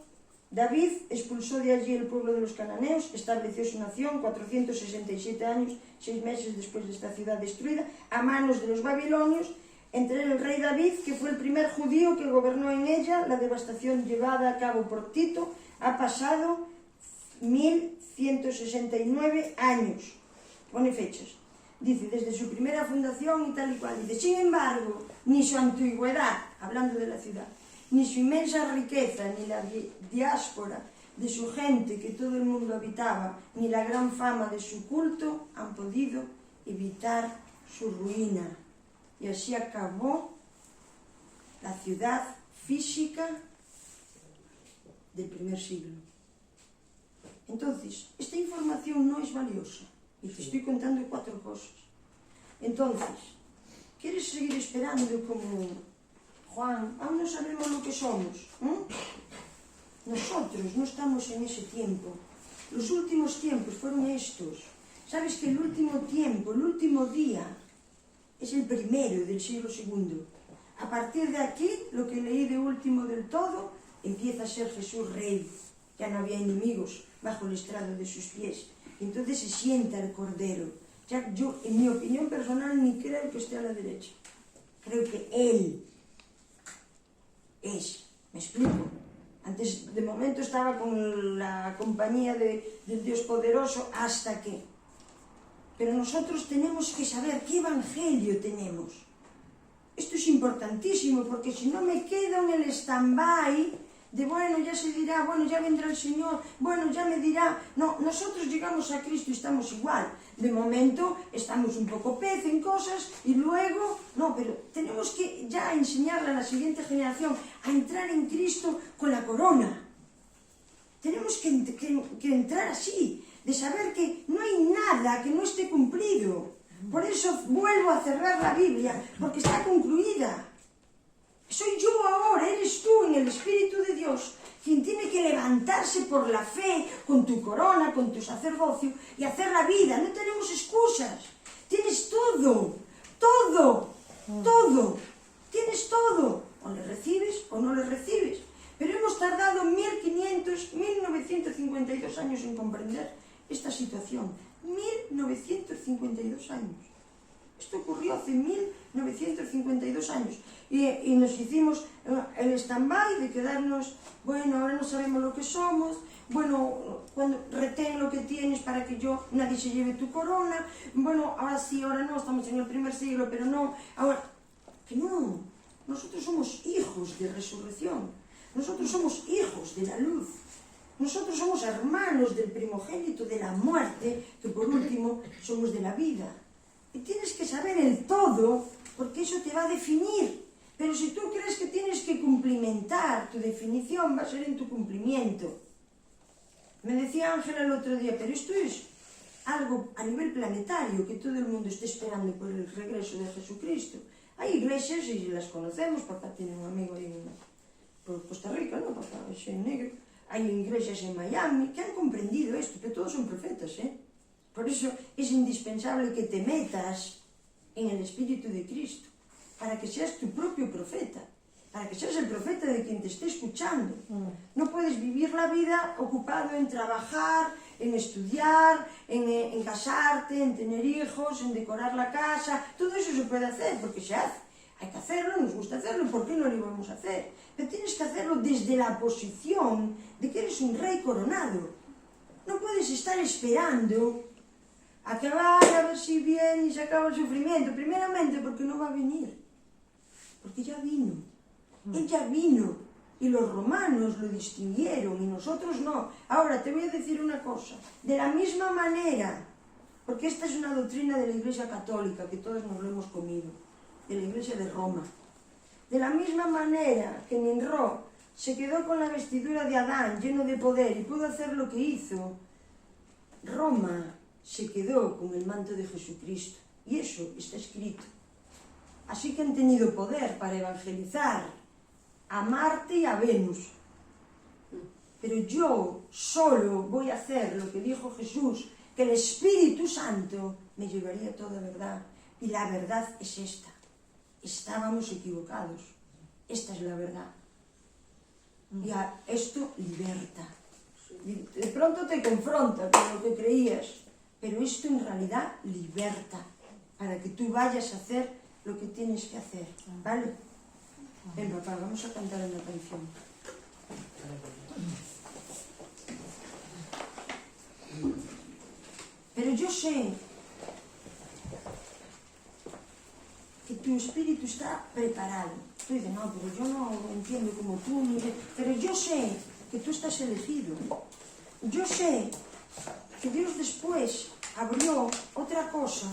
David expulsó de allí el pueblo de los cananeos, estableció su nación 467 años, 6 meses después de esta ciudad destruida, a manos de los babilonios. Entre el rey David, que fue el primer judío que gobernó en ella, la devastación llevada a cabo por Tito, ha pasado 1169 años. Pone fechas. Dice: desde su primera fundación y tal y cual. Dice: sin embargo, ni su antigüedad, hablando de la ciudad, ni su inmensa riqueza, ni la diáspora de su gente que todo el mundo habitaba, ni la gran fama de su culto han podido evitar su ruina. Y así acabó la ciudad física del primer siglo. Entonces, esta información no es valiosa. Y te estoy contando 4 cosas. Entonces, ¿quieres seguir esperando como Juan? Aún no sabemos lo que somos. Nosotros no estamos en ese tiempo. Los últimos tiempos fueron estos. ¿Sabes que el último tiempo, el último día, es el primero del siglo II? A partir de aquí, lo que leí de último del todo, empieza a ser Jesús rey. Ya no había enemigos bajo el estrado de sus pies. Entonces se sienta el Cordero. Ya yo, en mi opinión personal, ni creo que esté a la derecha. Creo que Él es. ¿Me explico? Antes, de momento, estaba con la compañía del Dios poderoso, hasta que. Pero nosotros tenemos que saber qué evangelio tenemos. Esto es importantísimo, porque si no me quedo en el stand-by de bueno, ya se dirá, bueno, ya vendrá el Señor, bueno, ya me dirá. No, nosotros llegamos a Cristo y estamos igual. De momento estamos un poco pez en cosas y luego, no, pero tenemos que ya enseñarle a la siguiente generación a entrar en Cristo con la corona. Tenemos que entrar así, de saber que no hay nada que no esté cumplido. Por eso vuelvo a cerrar la Biblia, porque está concluida. Soy yo ahora, eres tú en el Espíritu de Dios quien tiene que levantarse por la fe, con tu corona, con tu sacerdocio y hacer la vida. No tenemos excusas. Tienes todo, todo, todo. Tienes todo. O le recibes o no le recibes. Pero hemos tardado 1952 años en comprender esta situación. 1952 años. Esto ocurrió hace 1952 años. Y nos hicimos el stand-by de quedarnos, bueno, ahora no sabemos lo que somos, bueno, cuando retén lo que tienes para que nadie se lleve tu corona, bueno, ahora sí, ahora no, estamos en el primer siglo, pero no, ahora, que no, nosotros somos hijos de resurrección, nosotros somos hijos de la luz, nosotros somos hermanos del primogénito de la muerte, que por último somos de la vida. Y tienes que saber el todo, porque eso te va a definir. Pero si tú crees que tienes que cumplimentar tu definición, va a ser en tu cumplimiento. Me decía Ángela el otro día, pero esto es algo a nivel planetario, que todo el mundo esté esperando por el regreso de Jesucristo. Hay iglesias, y las conocemos, papá tiene un amigo ahí por Costa Rica, ¿no? Papá es negro. Hay iglesias en Miami que han comprendido esto, que todos son profetas, ¿eh? Por eso es indispensable que te metas en el Espíritu de Cristo, para que seas tu propio profeta, para que seas el profeta de quien te esté escuchando. No puedes vivir la vida ocupado en trabajar, en estudiar, en casarte, en tener hijos, en decorar la casa. Todo eso se puede hacer, porque se hace. Hay que hacerlo, nos gusta hacerlo, ¿por qué no lo íbamos a hacer? Pero tienes que hacerlo desde la posición de que eres un rey coronado. No puedes estar esperando a que vaya, a ver si viene y se acaba el sufrimiento. Primeramente porque no va a venir, porque ya vino. Él ya vino y los romanos lo distinguieron y nosotros no. Ahora te voy a decir una cosa, de la misma manera, porque esta es una doctrina de la Iglesia Católica que todos nos lo hemos comido, de la Iglesia de Roma. De la misma manera que Nimrod se quedó con la vestidura de Adán lleno de poder y pudo hacer lo que hizo, Roma se quedó con el manto de Jesucristo, y eso está escrito. Así que han tenido poder para evangelizar a Marte y a Venus. Pero yo solo voy a hacer lo que dijo Jesús, que el Espíritu Santo me llevaría a toda verdad. Y la verdad es esta. Estábamos equivocados. Esta es la verdad. Y esto liberta. De pronto te confronta con lo que creías, pero esto en realidad liberta para que tú vayas a hacer lo que tienes que hacer, ¿vale? Ven, papá, vamos a cantar una canción. Pero yo sé que tu espíritu está preparado. Tú dices, no, pero yo no lo entiendo como tú, pero yo sé que tú estás elegido. Yo sé que Dios después abrió otra cosa,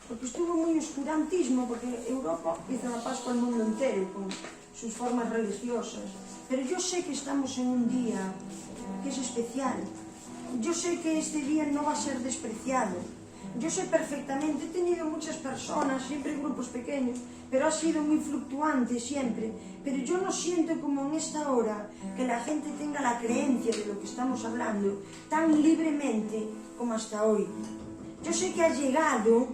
porque estuvo muy oscurantismo, porque Europa hizo la Pascua al mundo entero con sus formas religiosas. Pero yo sé que estamos en un día que es especial. Yo sé que este día no va a ser despreciado. Yo sé perfectamente, he tenido muchas personas, siempre en grupos pequeños, pero ha sido muy fluctuante siempre. Pero yo no siento como en esta hora que la gente tenga la creencia de lo que estamos hablando tan libremente como hasta hoy. Yo sé que ha llegado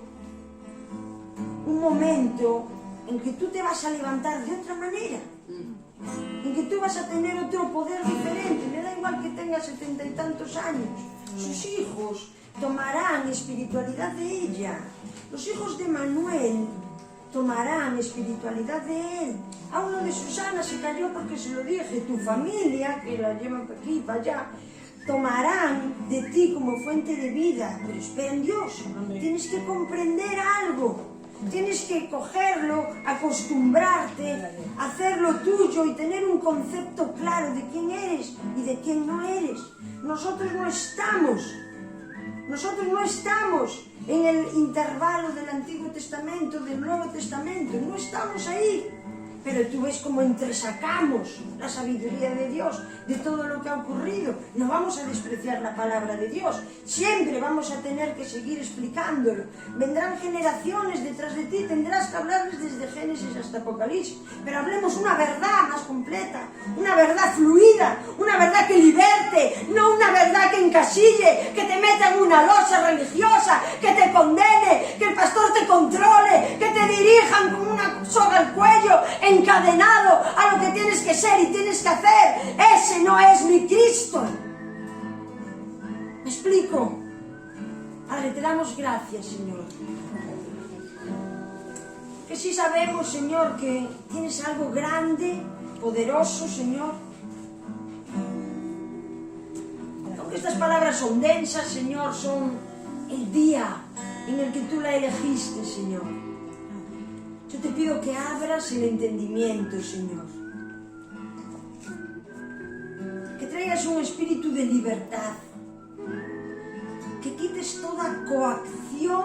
un momento en que tú te vas a levantar de otra manera, en que tú vas a tener otro poder diferente. Me da igual que tengas 70 y tantos años. Sus hijos tomarán espiritualidad de ella. Los hijos de Manuel tomarán espiritualidad de él. A uno de Susana se cayó porque se lo dije. Tu familia, que la llevan para aquí, para allá, tomarán de ti como fuente de vida. Pero espera en Dios. Tienes que comprender algo. Tienes que cogerlo, acostumbrarte, hacerlo tuyo y tener un concepto claro de quién eres y de quién no eres. Nosotros no estamos en el intervalo del Antiguo Testamento, del Nuevo Testamento, no estamos ahí. Pero tú ves cómo entresacamos la sabiduría de Dios de todo lo que ha ocurrido. No vamos a despreciar la palabra de Dios. Siempre vamos a tener que seguir explicándolo. Vendrán generaciones detrás de ti, tendrás que hablarles desde Génesis hasta Apocalipsis. Pero hablemos una verdad más completa, una verdad fluida, una verdad que liberte, no una verdad que encasille, que te meta en una losa religiosa, que te condene, que el pastor te controle, que te dirijan con una soga al cuello, encadenado a lo que tienes que ser y tienes que hacer. Ese no es mi Cristo. ¿Me explico? Aleluya. Padre, te damos gracias, Señor. Que sí sabemos, Señor, que tienes algo grande, poderoso, Señor. Aunque estas palabras son densas, Señor, son el día en el que tú la elegiste, Señor. Yo te pido que abras el entendimiento, Señor. Que traigas un espíritu de libertad. Que quites toda coacción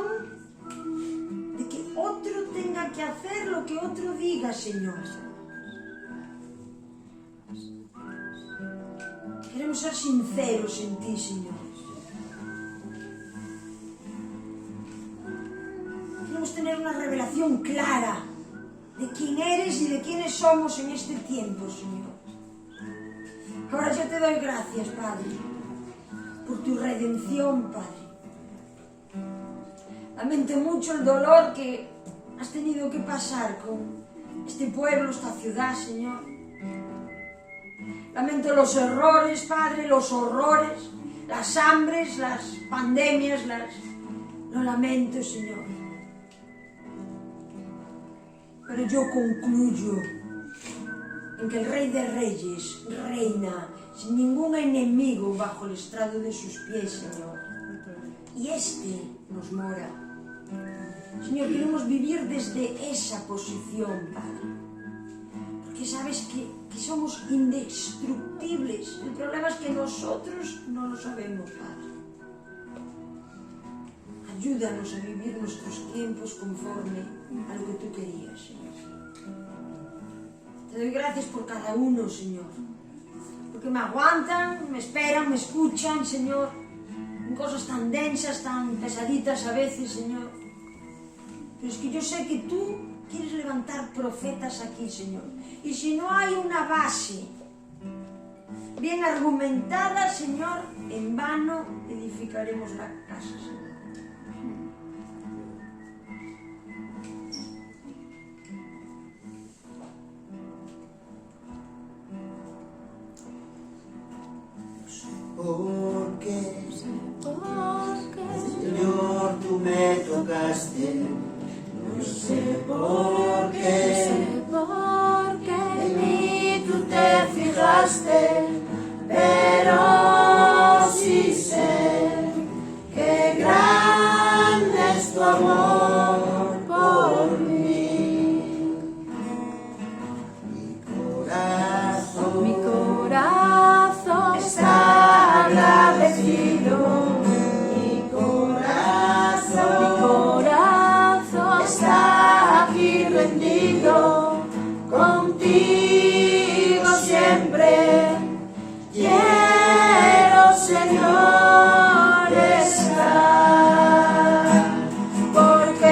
de que otro tenga que hacer lo que otro diga, Señor. Queremos ser sinceros en ti, Señor. Queremos tener una revelación clara de quién eres y de quiénes somos en este tiempo, Señor. Ahora yo te doy gracias, Padre, por tu redención, Padre. Lamento mucho el dolor que has tenido que pasar con este pueblo, esta ciudad, Señor. Lamento los errores, Padre, los horrores, las hambres, las pandemias, lo lamento, Señor. Pero yo concluyo en que el Rey de Reyes reina sin ningún enemigo bajo el estrado de sus pies, Señor. Y este nos mora. Señor, queremos vivir desde esa posición, Padre. Porque sabes que somos indestructibles. El problema es que nosotros no lo sabemos, Padre. Ayúdanos a vivir nuestros tiempos conforme a lo que tú querías, Señor. Te doy gracias por cada uno, Señor. Porque me aguantan, me esperan, me escuchan, Señor. En cosas tan densas, tan pesaditas a veces, Señor. Pero es que yo sé que tú quieres levantar profetas aquí, Señor. Y si no hay una base bien argumentada, Señor, en vano edificaremos la casa, Señor. Porque, Señor, tú me tocaste, no sé por qué, en mí tú te fijaste, pero sí sé que grande es tu amor por mí. Mi corazón está agradecido. Mi corazón está aquí rendido. Contigo siempre quiero, Señor, estar. Porque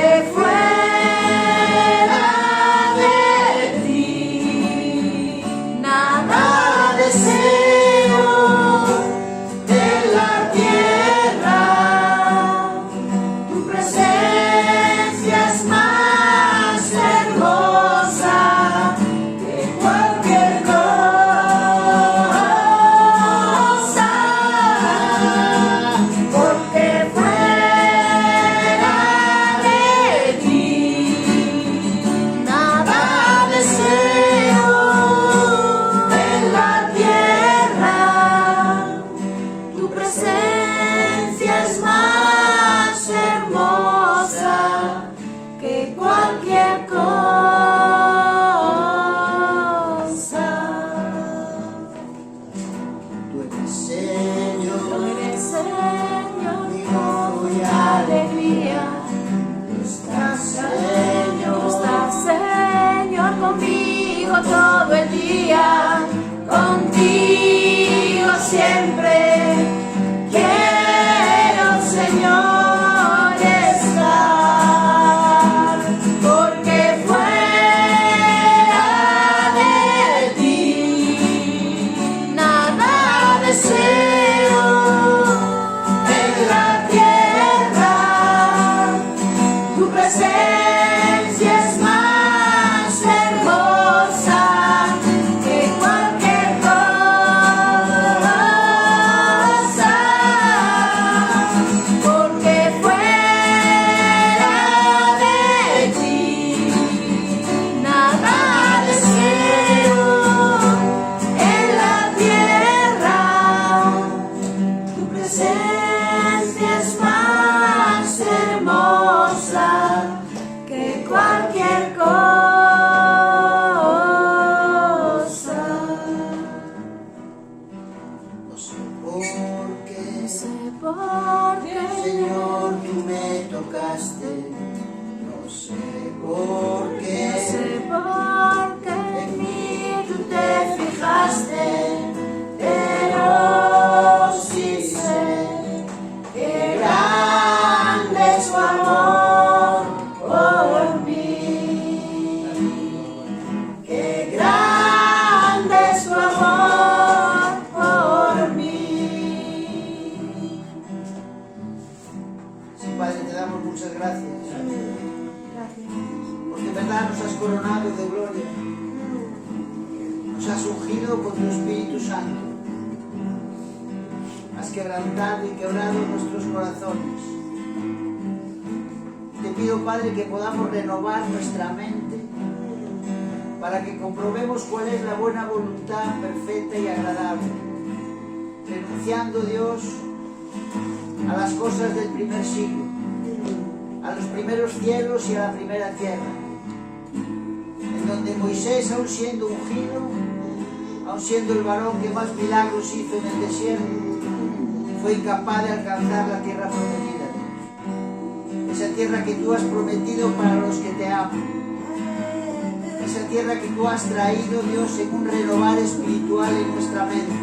tocaste, no sé por qué. No sé por qué En mí tú te fijaste, pero sí sé que grande es su amor por mí. Que grande es su amor por mí. Sí, Padre, te damos muchas gracias, Gracias. porque en verdad nos has coronado de gloria, nos has ungido con tu Espíritu Santo, has quebrantado y quebrado nuestros corazones. Te pido, Padre, que podamos renovar nuestra mente para que comprobemos cuál es la buena voluntad perfecta y agradable, renunciando, Dios, a las cosas del primer siglo, a los primeros cielos y a la primera tierra, en donde Moisés, aun siendo ungido, aun siendo el varón que más milagros hizo en el desierto, fue incapaz de alcanzar la tierra prometida, esa tierra que tú has prometido para los que te aman, esa tierra que tú has traído, Dios, en un renovar espiritual en nuestra mente.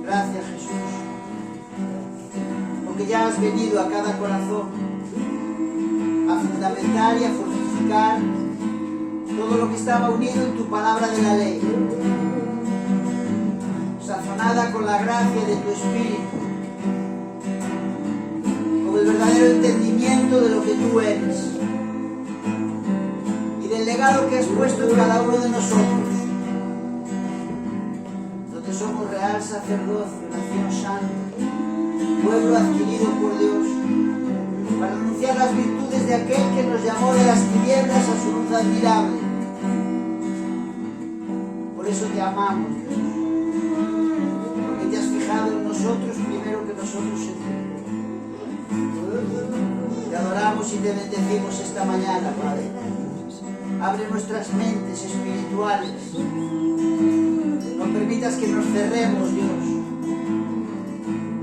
Gracias, Jesús, porque ya has venido a cada corazón a fundamentar y a fortificar todo lo que estaba unido en tu palabra de la ley, sazonada con la gracia de tu Espíritu, con el verdadero entendimiento de lo que tú eres y del legado que has puesto en cada uno de nosotros, donde somos real sacerdocio, nación santa, pueblo adquirido por Dios, para anunciar las virtudes de aquel que nos llamó de las tinieblas a su luz admirable. Por eso te amamos, Dios, porque te has fijado en nosotros primero que nosotros en ti. Te adoramos y te bendecimos esta mañana, Padre. Abre nuestras mentes espirituales. No permitas que nos cerremos, Dios,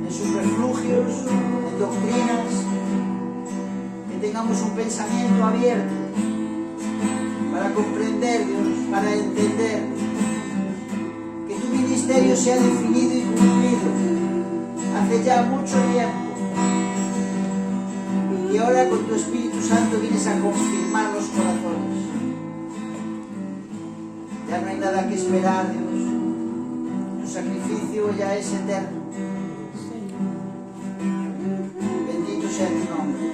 en subterfugios, en doctrinas, que tengamos un pensamiento abierto para comprender, Dios, para entender, que tu ministerio se ha definido y cumplido hace ya mucho tiempo, y ahora con tu Espíritu Santo vienes a confirmar los corazones. Ya no hay nada que esperar, Dios. Tu sacrificio ya es eterno. Bendito sea tu nombre.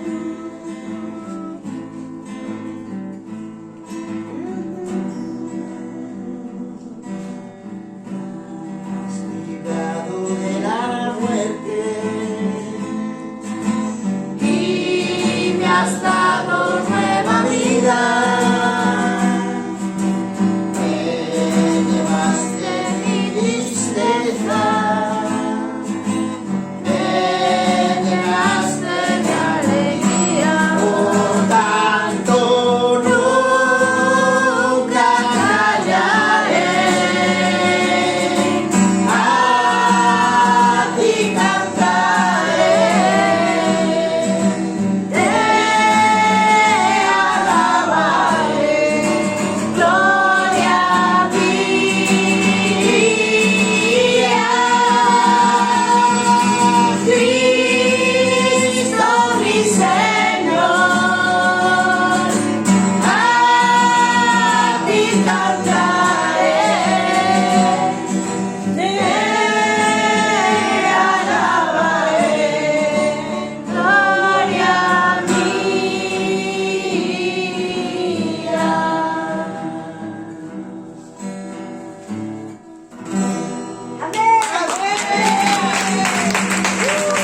Has librado de la muerte Y me has dado